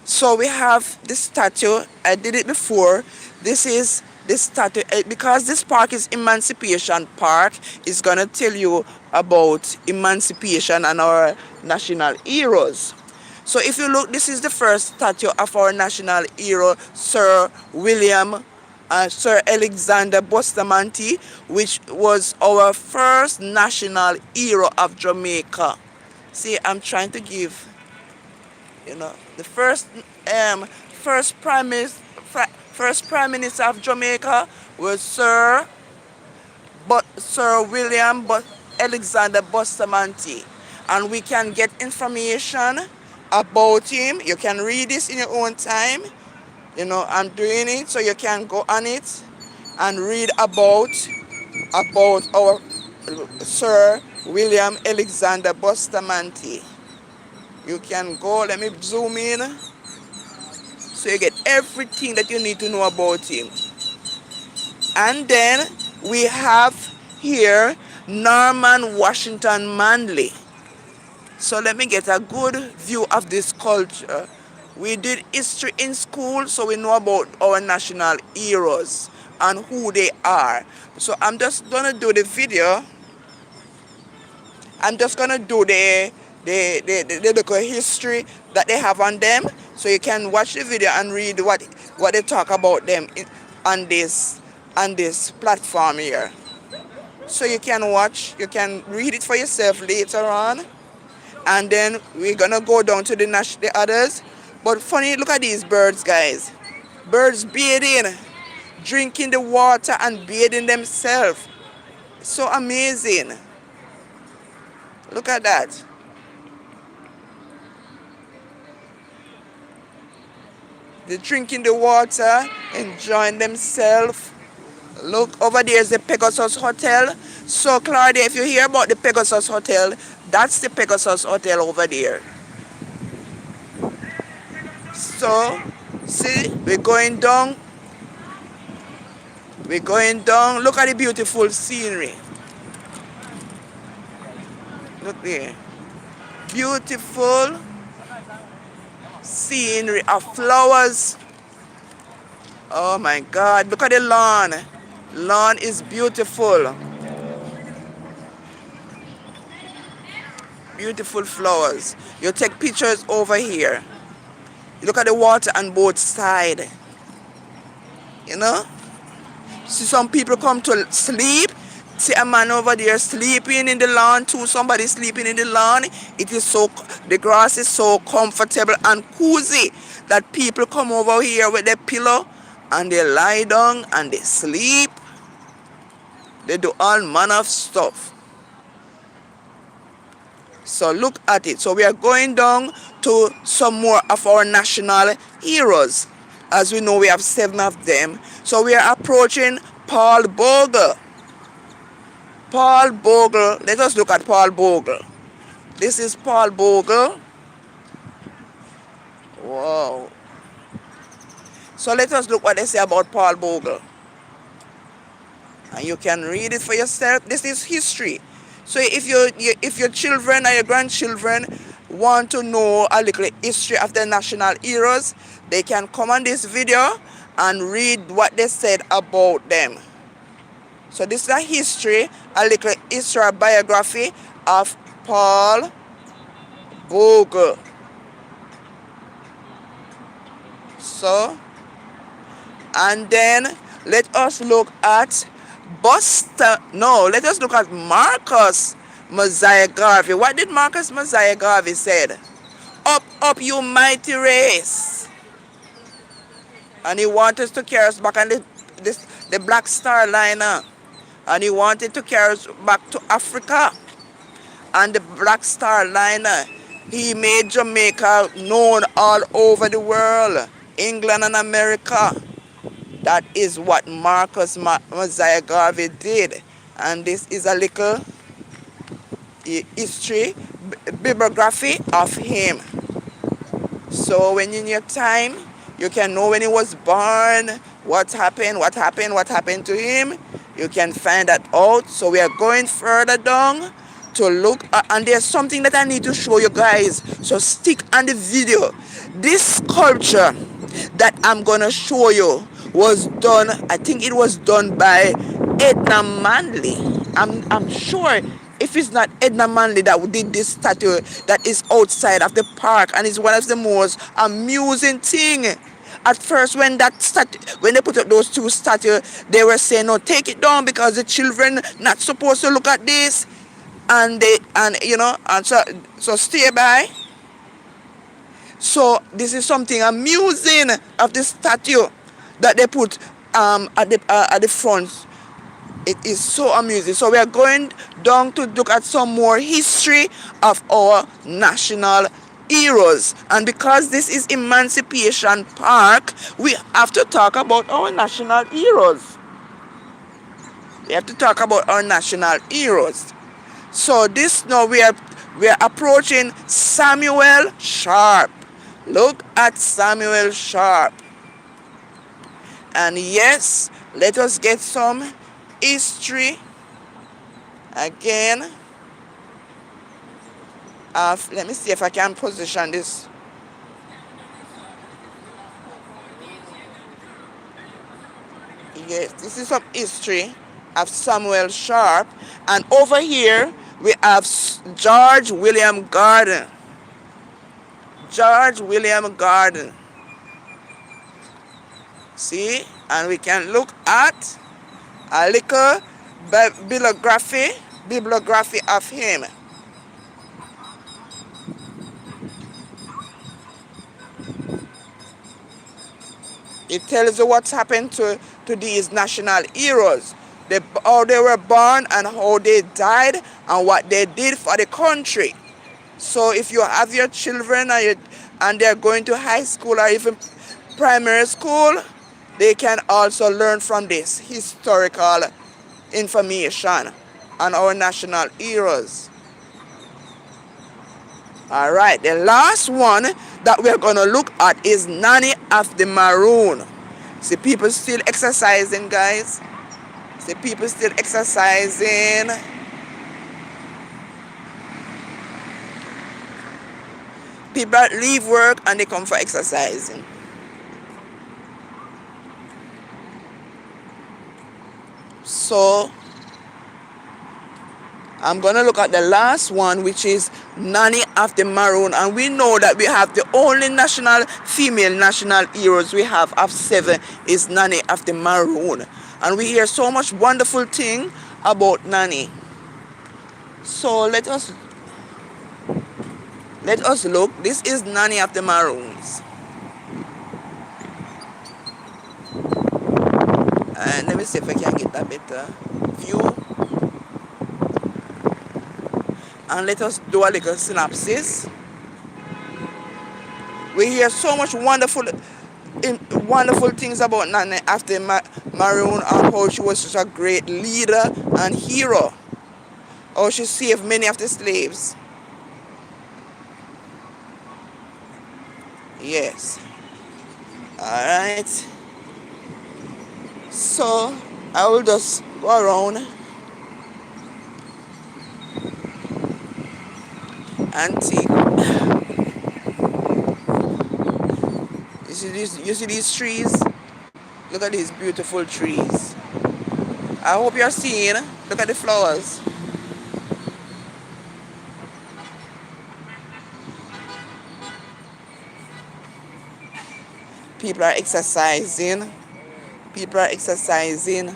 So we have this statue. I did it before. This is this statue. Because this park is Emancipation Park, it's going to tell you about emancipation and our national heroes. So if you look, this is the first statue of our national hero, Sir Alexander Bustamante, which was our first national hero of Jamaica. See, I'm trying to give, the first prime minister of Jamaica was Sir William Alexander Bustamante, and we can get information about him. You can read this in your own time. I'm doing it so you can go on it and read about our Sir William Alexander Bustamante. You can go, let me zoom in, so you get everything that you need to know about him. And then we have here Norman Washington Manley. So let me get a good view of this culture. We did history in school, so we know about our national heroes and who they are. So I'm just gonna do the video. I'm just gonna do the local history that they have on them, so you can watch the video and read what they talk about them on this platform here. So you can watch, you can read it for yourself later on, and then we're gonna go down to the others. But funny, look at these birds, guys. Birds bathing, drinking the water and bathing themselves. So amazing. Look at that. They're drinking the water, enjoying themselves. Look, over there is the Pegasus Hotel. So, Claudia, if you hear about the Pegasus Hotel, that's the Pegasus Hotel over there. So, see, we're going down. We're going down. Look at the beautiful scenery. Look there. Beautiful scenery of flowers. Oh my God, look at the lawn. Lawn is beautiful. Beautiful flowers. You take pictures over here. You look at the water on both sides. See, some people come to sleep. See a man over there sleeping in the lawn too. Somebody sleeping in the lawn. The grass is so comfortable and cozy that people come over here with their pillow and they lie down and they sleep. They do all manner of stuff. So look at it. So we are going down to some more of our national heroes. As we know, we have 7 of them. So we are approaching Paul Bogle. Paul Bogle. Let us look at Paul Bogle. This is Paul Bogle. Wow. So let us look what they say about Paul Bogle. And you can read it for yourself. This is history. So if your children or your grandchildren want to know a little history of the national heroes, they can come on this video and read what they said about them. So this is a history, a little history biography of Paul Bogle. So, and then let us look at let us look at Marcus Mosiah Garvey. What did Marcus Mosiah Garvey said? Up, up, you mighty race. And he wanted to carry us back on the Black Star Liner. And he wanted to carry us back to Africa. And the Black Star Liner, he made Jamaica known all over the world. England and America. That is what Marcus Mosiah Garvey did. And this is a little history, bibliography of him. So when in your time, you can know when he was born, what happened to him. You can find that out. So we are going further down to look at, and there's something that I need to show you guys. So stick on the video. This sculpture that I'm gonna show you was done, I think it was done by Edna Manley. I'm sure if it's not Edna Manley that did this statue that is outside of the park, and it's one of the most amusing thing. At first when they put up those two statues, they were saying no, take it down because the children not supposed to look at this, and so stay by. So this is something amusing of the statue that they put at the front. It is so amusing. So we are going down to look at some more history of our national heroes. And because this is Emancipation Park, we have to talk about our national heroes. We have to talk about our national heroes. So this now we are approaching Samuel Sharp. Look at Samuel Sharp. And yes, let us get some history again. Let me see if I can position this. Yes, this is some history of Samuel Sharp. And over here we have George William Gordon. George William Gordon. See? And we can look at a little bibliography of him. It tells you what's happened to these national heroes. How they were born and how they died and what they did for the country. So if you have your children and they're going to high school or even primary school, they can also learn from this historical information on our national heroes. All right, the last one that we're going to look at is Nanny of the Maroon. See, people still exercising, guys. See, people still exercising. People leave work and they come for exercising. So I'm going to look at the last one, which is Nanny of the Maroon. And we know that we have the only female national heroes we have of 7 is Nanny of the Maroon. And we hear so much wonderful thing about Nanny. So let us look. This is Nanny of the Maroons. And let me see if I can get a better view. And let us do a little synopsis. We hear so much wonderful things about Nanny of the Maroon, and how she was such a great leader and hero. How she saved many of the slaves. Yes. Alright. So I will just go around and take. You see these trees? Look at these beautiful trees. I hope you're seeing. Look at the flowers. People are exercising. People are exercising.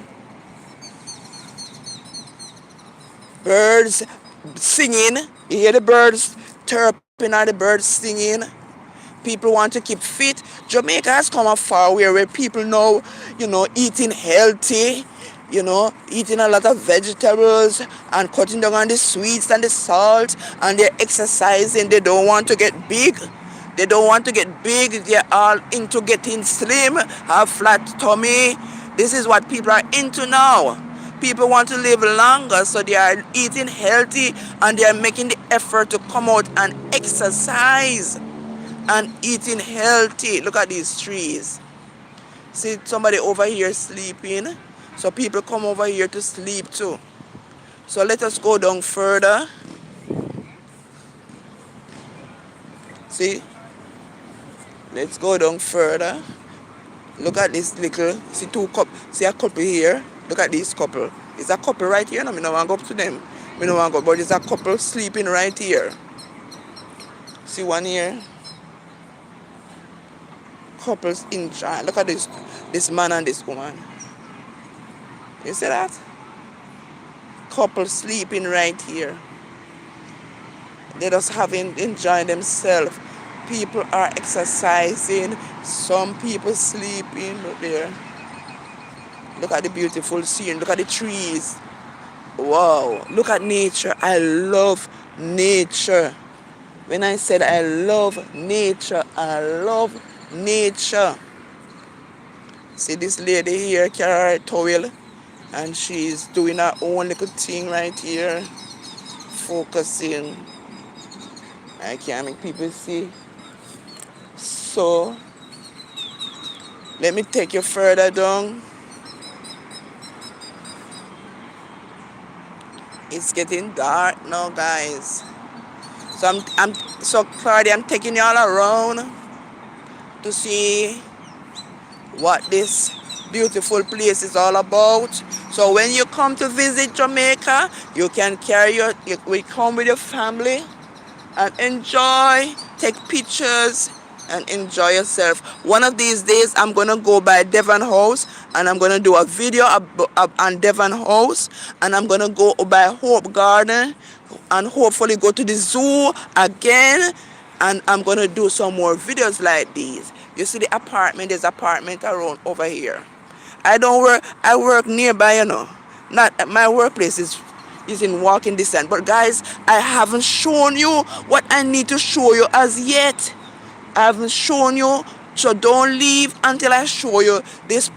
Birds singing. You hear the birds chirping or the birds singing. People want to keep fit. Jamaica has come a far way where people know, eating healthy, eating a lot of vegetables and cutting down on the sweets and the salt, and they're exercising. They don't want to get big. They don't want to get big. They're all into getting slim, have flat tummy. This is what people are into now. People want to live longer, so they are eating healthy and they are making the effort to come out and exercise and eating healthy. Look at these trees. See somebody over here sleeping. So people come over here to sleep too. So let us go down further. See? Let's go down further. Look at this little, see a couple here. Look at this couple. It's a couple right here. No, I don't want to go up to them. I don't want to go, but there's a couple sleeping right here. See one here? Couples enjoy. Look at this man and this woman. You see that? Couple sleeping right here. They just enjoying themselves. People are exercising. Some people sleeping there. Look at the beautiful scene. Look at the trees. Wow. Look at nature. I love nature. When I said I love nature, I love nature. See this lady here carry her towel and she's doing her own little thing right here, focusing. I can't make people see. So let me take you further down. It's getting dark now, guys. So Claudia, I'm taking y'all around to see what this beautiful place is all about. So when you come to visit Jamaica, you can we come with your family and enjoy, take pictures and enjoy yourself. One of these days I'm gonna go by Devon House and I'm gonna do a video on Devon House, and I'm gonna go by Hope Garden and hopefully go to the zoo again, and I'm gonna do some more videos like these. You see the apartment, there's apartment around over here. I work nearby, Not my workplace is in walking distance. But guys, I haven't shown you what I need to show you as yet. I haven't shown you, so don't leave until I show you this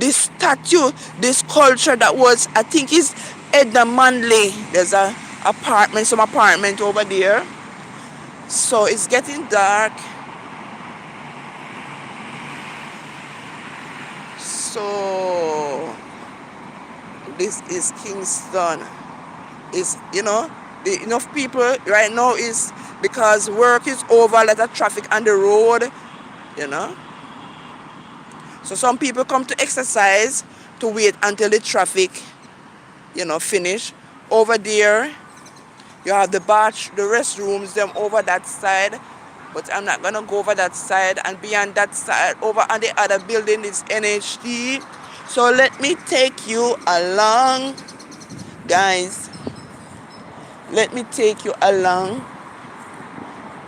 statue, this culture that was, I think is Edna Manley. There's some apartment over there. So it's getting dark. So this is Kingston. Is enough people right now is because work is over, a lot of traffic on the road, So some people come to exercise to wait until the traffic, finish. Over there, you have the restrooms, them over that side. But I'm not gonna go over that side, and beyond that side, over on the other building is NHT. So let me take you along, guys. Let me take you along.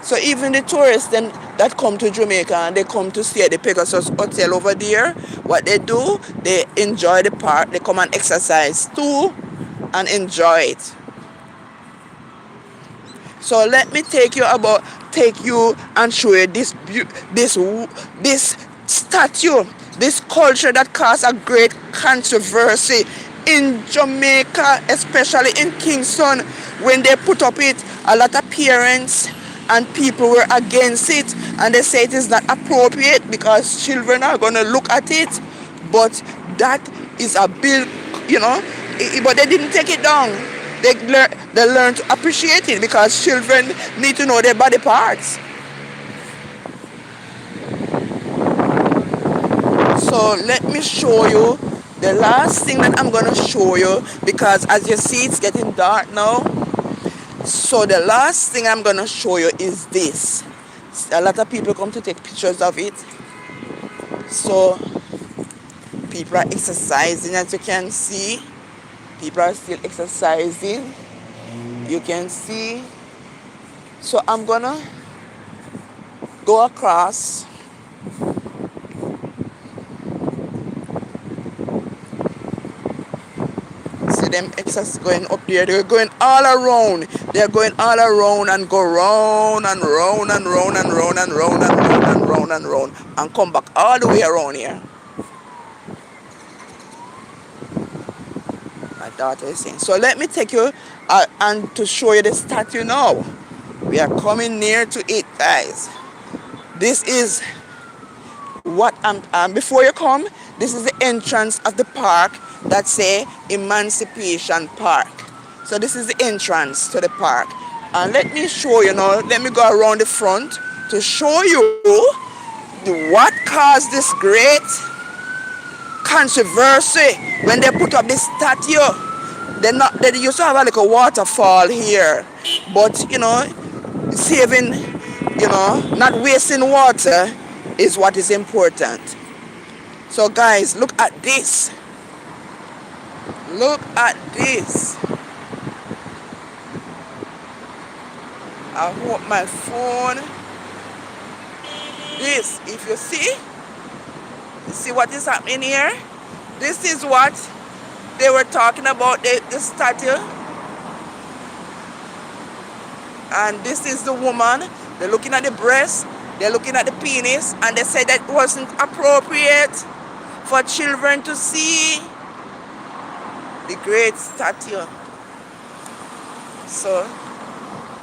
So even the tourists them that come to Jamaica and they come to stay at the Pegasus Hotel over there, what they do, they enjoy the park. They come and exercise too and enjoy it. So let me take you and show you this statue, this culture that caused a great controversy in Jamaica, especially in Kingston. When they put up it, a lot of parents and people were against it, and they say it is not appropriate because children are going to look at it. But that is a bill, you know, but they didn't take it down. They learn to appreciate it because children need to know their body parts. So let me show you the last thing that I'm going to show you, because as you see it's getting dark now. So the last thing I'm going to show you is this. A lot of people come to take pictures of it. So people are exercising, as you can see. People are still exercising. You can see. So I'm going to go across. See them going up there. They're going all around. They're going all around and go round and round and round and round and round and round and round and round and come back all the way around here. My daughter is saying. So let me take you and to show you the statue now. We are coming near to it, guys. This is what before you come, this is the entrance of the park that say Emancipation Park. So this is the entrance to the park. And let me show you now, let me go around the front to show you what caused this great controversy when they put up this statue. They used to have a little waterfall here, but you know, saving, you know, not wasting water is what is important. So guys, look at this. Look at this. I hope my phone. This, if you see what is happening here? This is what they were talking about, the statue. And this is the woman. They're looking at the breast. They're looking at the penis. And they said that it wasn't appropriate for children to see the great statue. So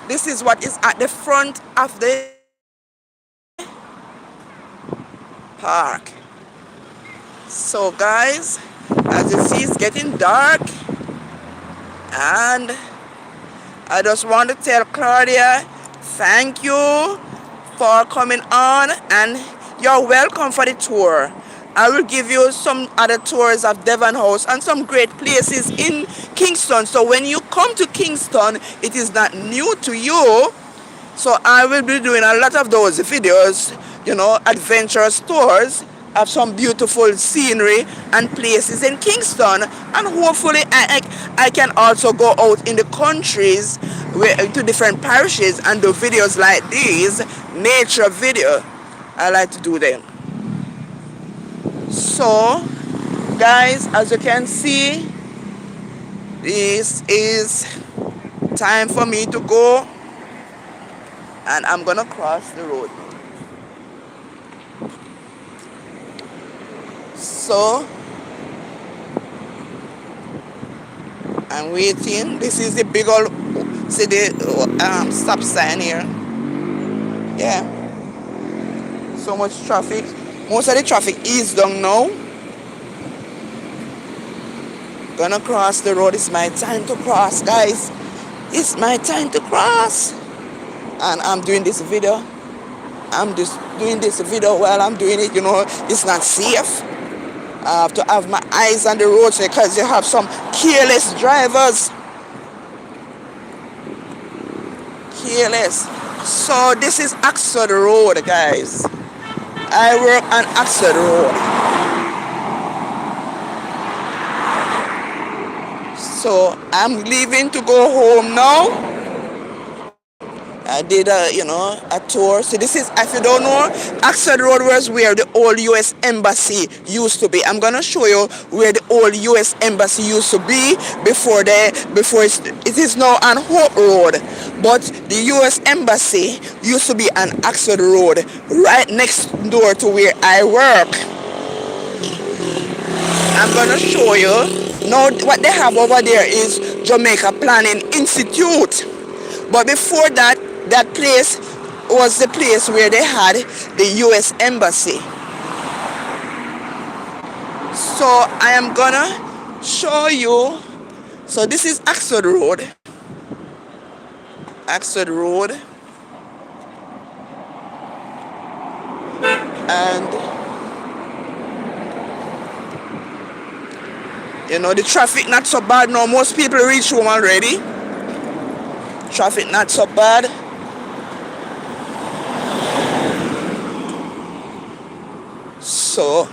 this is what is at the front of the park. So guys, as you see, it's getting dark, and I just want to tell Claudia, thank you for coming on, and you're welcome for the tour. I will give you some other tours of Devon House and some great places in Kingston. So when you come to Kingston, it is not new to you. So I will be doing a lot of those videos, you know, adventurous tours of some beautiful scenery and places in Kingston. And hopefully I can also go out in the countries to different parishes and do videos like these, nature video. I like to do them. So guys, as you can see, this is time for me to go, and I'm gonna cross the road. So I'm waiting. This is the big old, see the stop sign here. Yeah, so much traffic. Most of the traffic is down now. Gonna cross the road. It's my time to cross, guys. It's my time to cross. And I'm doing this video. I'm just doing this video while I'm doing it. You know, it's not safe. I have to have my eyes on the road because you have some careless drivers. Careless. So this is Oxford Road, guys. I work on Oxford Road. So I'm leaving to go home now. I did a tour. So this is, if you don't know, Oxford Road was where the old U.S. Embassy used to be. I'm gonna show you where the old U.S. Embassy used to be before it is now on Hope Road. But the U.S. Embassy used to be on Oxford Road, right next door to where I work. I'm gonna show you. Now what they have over there is Jamaica Planning Institute. But before that place was the place where they had the US Embassy. So I am gonna show you. So this is Oxford Road. Oxford Road. And you know, the traffic not so bad now. Most people reach home already. Traffic not so bad. So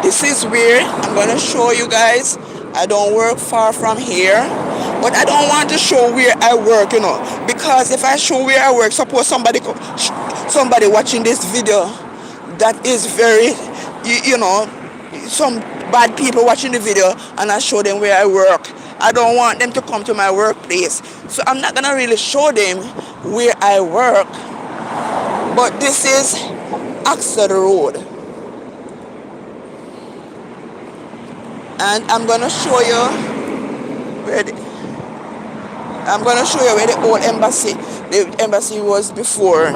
this is where I'm gonna show you guys. I don't work far from here, but I don't want to show where I work, you know, because if I show where I work, suppose somebody watching this video that is very, you know, some bad people watching the video, and I show them where I work. I don't want them to come to my workplace, so I'm not gonna really show them where I work. But this is Oxford Road, and I'm gonna show you where the old embassy, was before.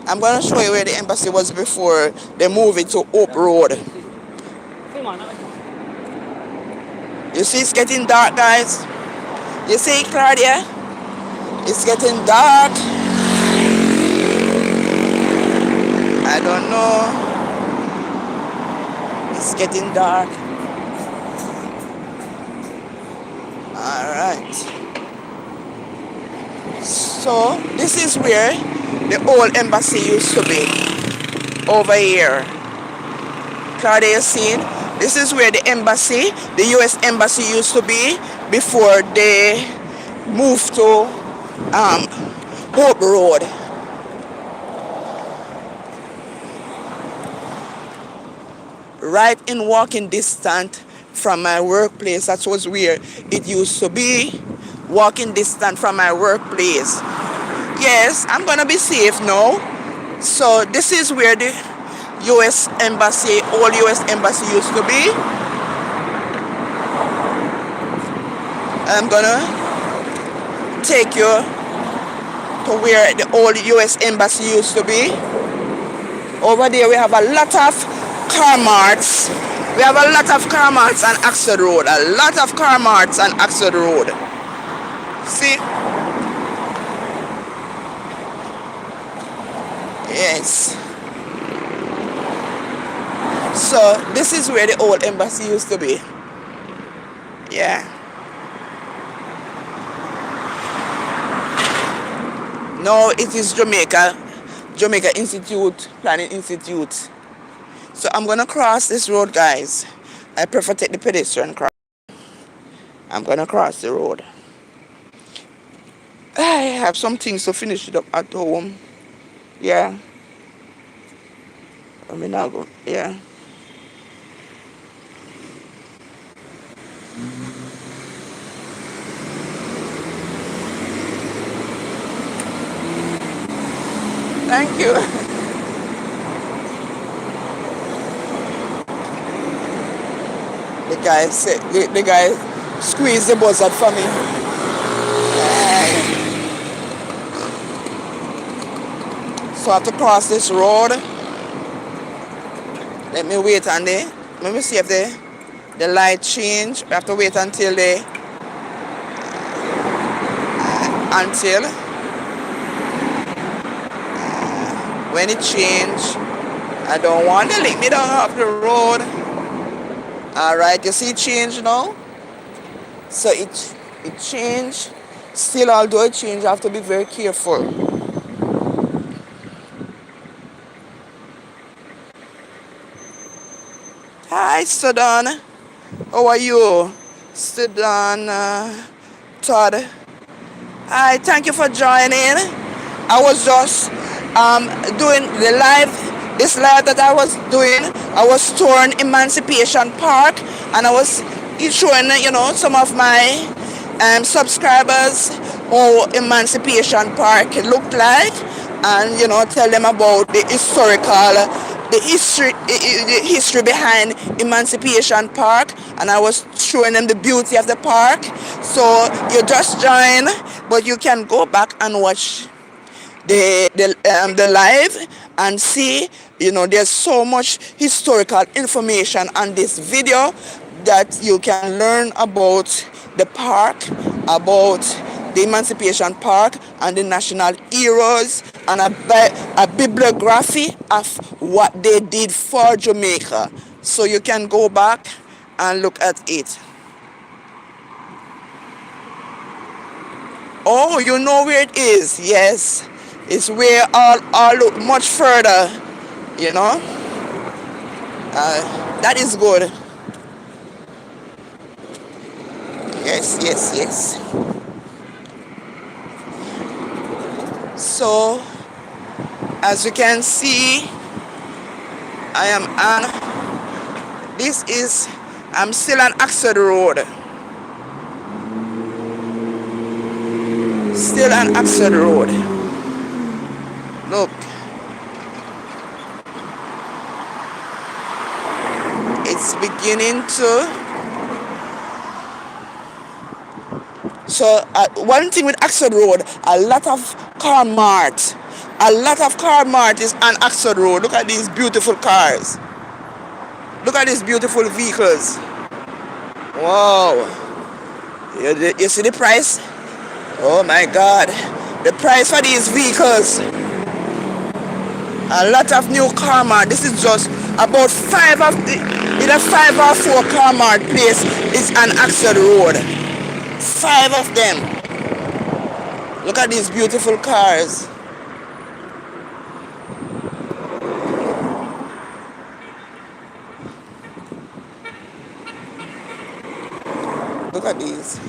I'm gonna show you where the embassy was before they moved it to Hope Road. You see, it's getting dark, guys. You see, Claudia? It's getting dark. I don't know. It's getting dark. Alright. So, this is where the old embassy used to be. Over here. Claudia, you see? This is where the embassy, the US Embassy used to be before they moved to Hope Road. Right in walking distance from my workplace, that was where it used to be. Walking distance from my workplace. Yes, I'm gonna be safe now. So this is where the US Embassy, old US Embassy used to be. I'm gonna take you to where the old US Embassy used to be. Over there we have a lot of car marts. We have a lot of car marts on Oxford Road. A lot of car marts on Oxford Road. See? Yes. So this is where the old embassy used to be. Yeah. Now it is Jamaica Institute, Planning Institute. So I'm gonna cross this road, guys. I prefer take the pedestrian cross. I'm gonna cross the road. I have some things to finish it up at home. Yeah. I mean, I'll go. Yeah. Thank you. The guy squeezed the buzzard for me. So I have to cross this road. Let me wait on the. Let me see if the light change. We have to wait until when it change. I don't want to leave me down off the road. Alright, you see it change now? So it changed. Still, although it changed, I have to be very careful. Hi, Sudan. How are you? Sudan, Todd. Hi, thank you for joining. I was just doing this live that I was doing. I was touring Emancipation Park, and I was showing, you know, some of my subscribers how Emancipation Park looked like, and, you know, tell them about the historical the history behind Emancipation Park, and I was showing them the beauty of the park. So you just join, but you can go back and watch the live and see, there's so much historical information on this video that you can learn about the park, about the Emancipation Park and the national heroes, and a bibliography of what they did for Jamaica. So you can go back and look at it. Oh, you know where it is? Yes. It's where all look much further, you know. That is good. Yes, yes, yes. So, as you can see, I am on, I'm still on Oxford Road. Still on Oxford Road. Look. It's beginning to... So one thing with Oxford Road, a lot of car mart is on Oxford Road. Look at these beautiful cars. Look at these beautiful vehicles. Wow. You see the price? Oh my God. The price for these vehicles. A lot of new car mart. This is just about either 5 or 4 car mart place is on Oxford Road. 5 of them. Look at these beautiful cars. Look at these.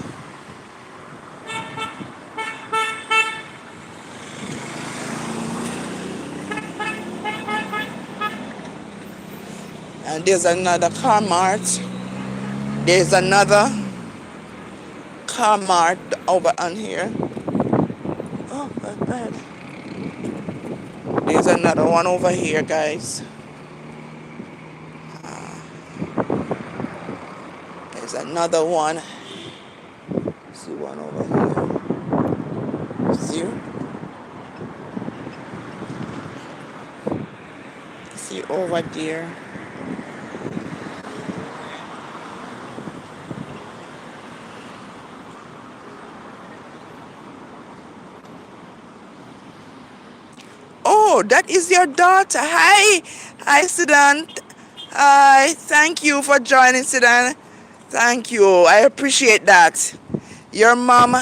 And there's another car mart. There's another car mart over on here. Oh, bad. There's another one over here, guys. There's another one. See one over here. See over there. Oh, that is your daughter. Hi, Sudan. Hi, thank you for joining, Sudan. Thank you. I appreciate that. Your mom,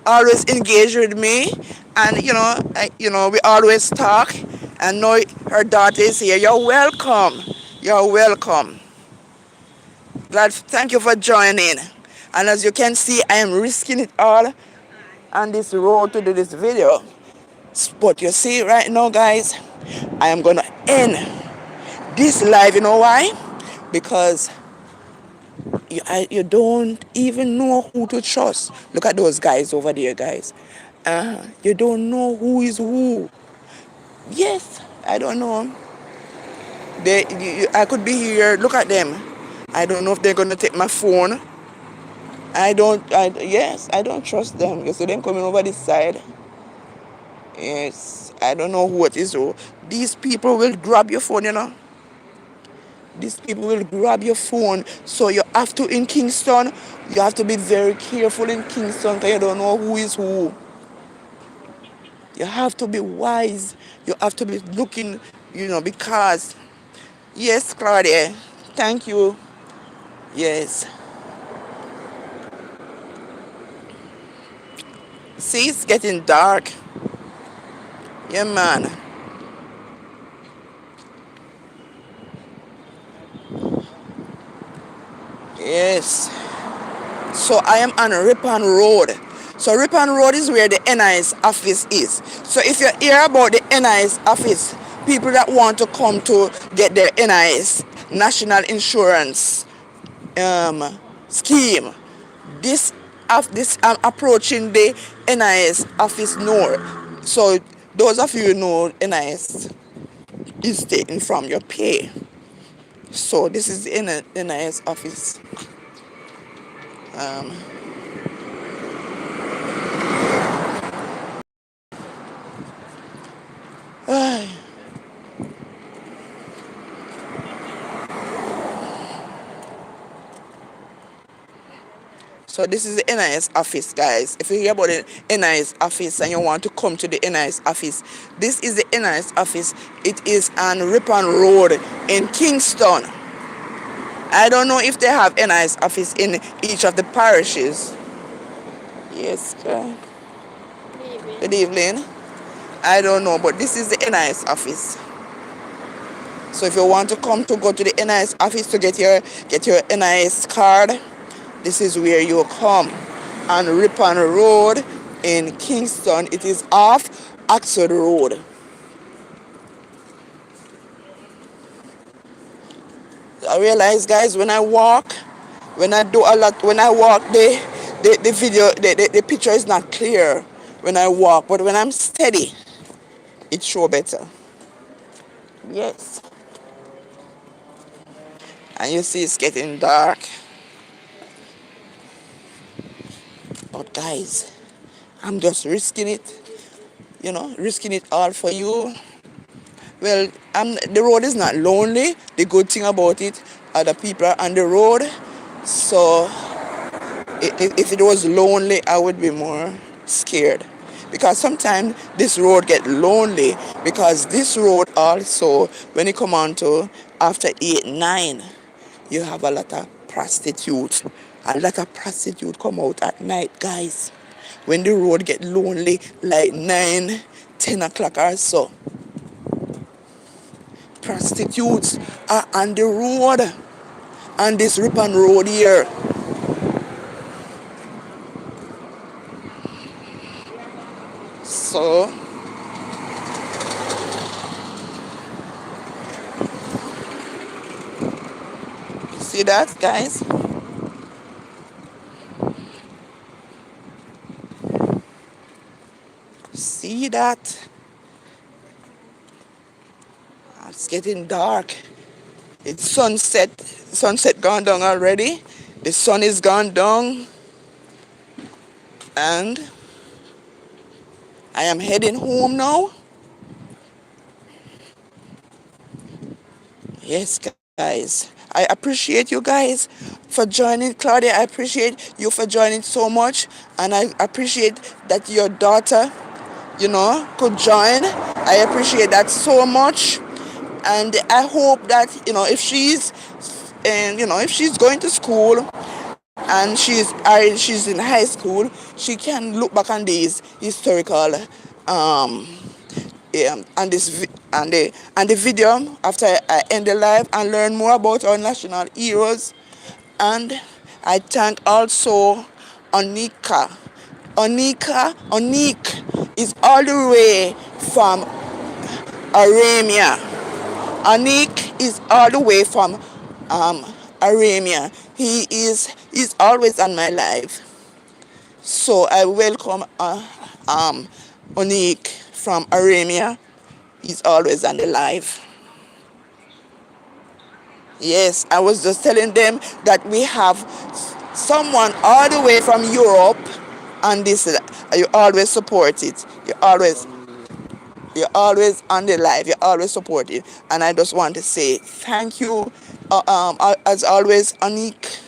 always engaged with me, and we always talk. And know her daughter is here. You're welcome. You're welcome. Thank you for joining. And as you can see, I am risking it all on this road to do this video. But you see right now, guys, I am gonna end this live. You know why? Because you don't even know who to trust. Look at those guys over there, guys. You don't know who is who. Yes, I don't know. I could be here. Look at them. I don't know if they're gonna take my phone. I don't trust them. You see them coming over this side. Yes, I don't know who it is. These people will grab your phone, These people will grab your phone. So you have to, in Kingston, you have to be very careful in Kingston because you don't know who is who. You have to be wise. You have to be looking, because... Yes, Claudia. Thank you. Yes. See, it's getting dark. Yeah, man. Yes. So I am on Ripon Road. So Ripon Road is where the NIS office is. So if you hear about the NIS office, people that want to come to get their NIS, National Insurance scheme, I'm approaching the NIS office north. So those of you who know NIS, is taken from your pay. So this is the NIS office. Um, So this is the NIS office, guys. If you hear about the NIS office and you want to come to the NIS office, this is the NIS office. It is on Ripon Road in Kingston. I don't know if they have NIS office in each of the parishes. Yes, good evening. I don't know, but this is the NIS office. So if you want to come to go to the NIS office to get your NIS card, this is where you come. On Ripon Road in Kingston. It is off Oxford Road. I realize, guys, when I walk, when I do a lot, when I walk, the video, the picture is not clear when I walk, but when I'm steady, it show better. Yes. And you see it's getting dark. But guys, I'm just risking it, risking it all for you. Well, the road is not lonely. The good thing about it, other people are on the road. So if it was lonely, I would be more scared. Because sometimes this road get lonely. Because this road also, when you come on to after 8, 9, you have a lot of prostitutes. A lot of prostitutes come out at night, guys. When the road get lonely, like 9, 10 o'clock or so. Prostitutes are on the road, on this Ripon Road here. So, see that, guys? See that? It's getting dark. It's sunset. Sunset gone down already. The sun is gone down. And I am heading home now. Yes, guys. I appreciate you guys for joining. Claudia, I appreciate you for joining so much. And I appreciate that your daughter, could join. I appreciate that so much. And I hope that, if she's going to school and she's in high school, she can look back on these historical and the video after I end the live and learn more about our national heroes. And I thank also Onika. Onik is all the way from Aramia. Anik is all the way from Aramia. He's always on my life. So I welcome Onik from Aramia. He's always on the live. Yes, I was just telling them that we have someone all the way from Europe, and this you always support it. You're always on the live. You always support it, and I just want to say thank you, as always, Anik.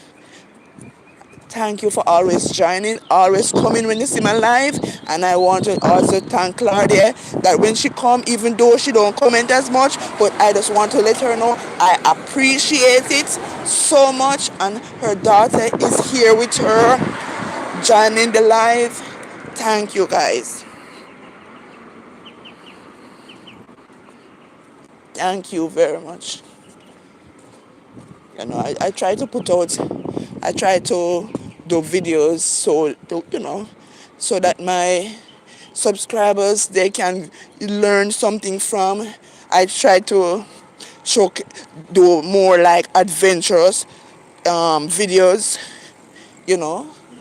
Thank you for always joining, always coming when you see my live. And I want to also thank Claudia that when she come, even though she don't comment as much, but I just want to let her know I appreciate it so much. And her daughter is here with her, joining the live. Thank you, guys. Thank you very much. I try to do videos so that my subscribers, they can learn something from. I try to do more like adventurous videos,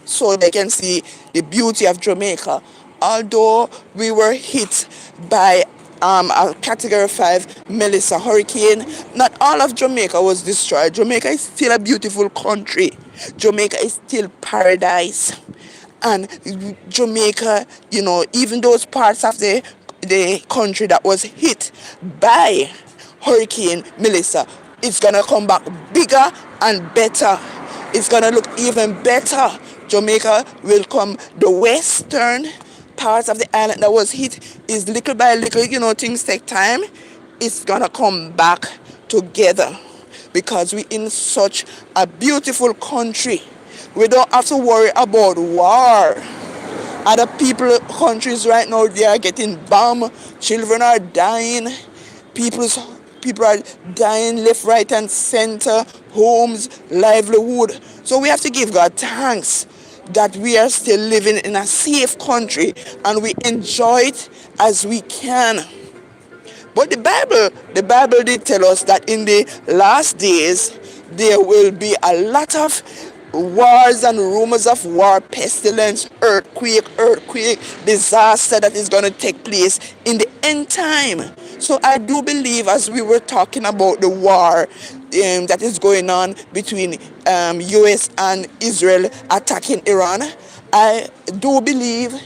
so they can see the beauty of Jamaica. Although we were hit by a category 5 Melissa hurricane. Not all of Jamaica was destroyed. Jamaica is still a beautiful country. Jamaica is still paradise. And Jamaica, even those parts of the country that was hit by Hurricane Melissa, it's gonna come back bigger and better. It's gonna look even better. Jamaica will come, the western parts of the island that was hit is little by little, things take time. It's gonna come back together because we in such a beautiful country. We don't have to worry about war. Other countries right now, they are getting bombed. Children are dying. People are dying left, right, and center. Homes, livelihood. So we have to give God thanks that we are still living in a safe country and we enjoy it as we can. But the Bible did tell us that in the last days there will be a lot of wars and rumors of war, pestilence, earthquake, disaster that is going to take place in the end time. So I do believe, as we were talking about the war that is going on between US and Israel attacking Iran, I do believe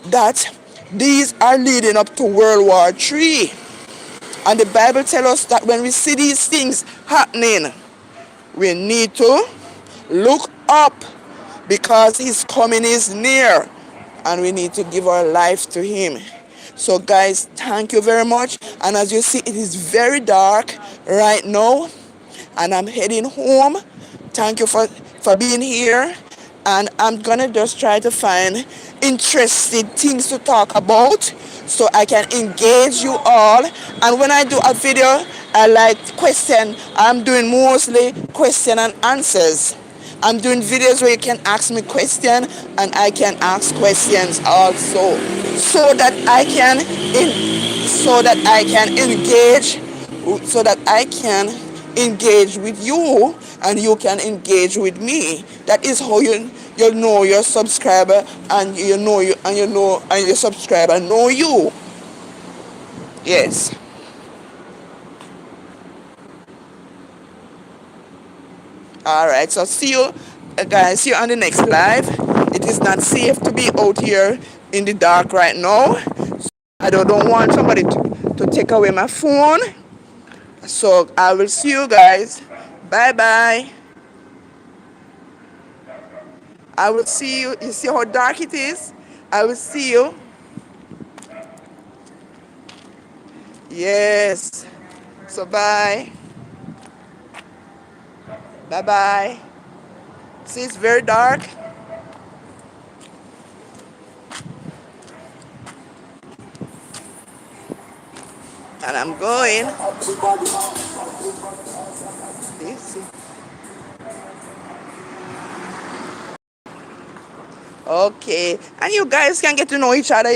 that these are leading up to World War III. And the Bible tells us that when we see these things happening, we need to look up because his coming is near and we need to give our lives to him. So guys, thank you very much. And as you see, it is very dark right now and I'm heading home. Thank you for being here. And I'm gonna just try to find interesting things to talk about so I can engage you all. And when I do a video, I like question. I'm doing mostly question and answers. I'm doing videos where you can ask me questions and I can ask questions also, so that I can engage with you and you can engage with me. That is how you know your subscriber and your subscriber know you. Yes. All right, so see you guys, see you on the next live. It is not safe to be out here in the dark right now. I don't want somebody to take away my phone. So I will see you guys. Bye bye. I will see you. You see how dark it is? I will see you. Yes. So bye. Bye bye. See, it's very dark. And I'm going. See. Okay. And you guys can get to know each other,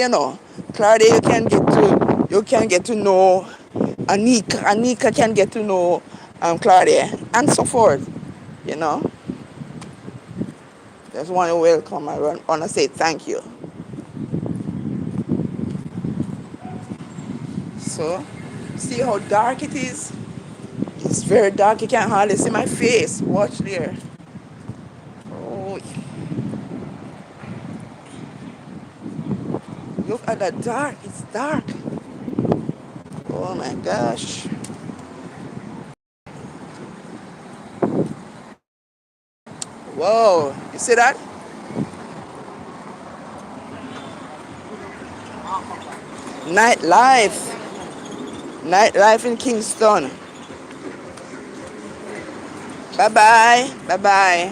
Claudia, you can get to know Anika. Anika can get to know Claudia, and so forth. Just want to welcome. I want to say thank you. So, see how dark it is? It's very dark. You can't hardly see my face. Watch there. Oh, look at that dark. It's dark. Oh my gosh. Whoa, you see that? Nightlife in Kingston. Bye bye.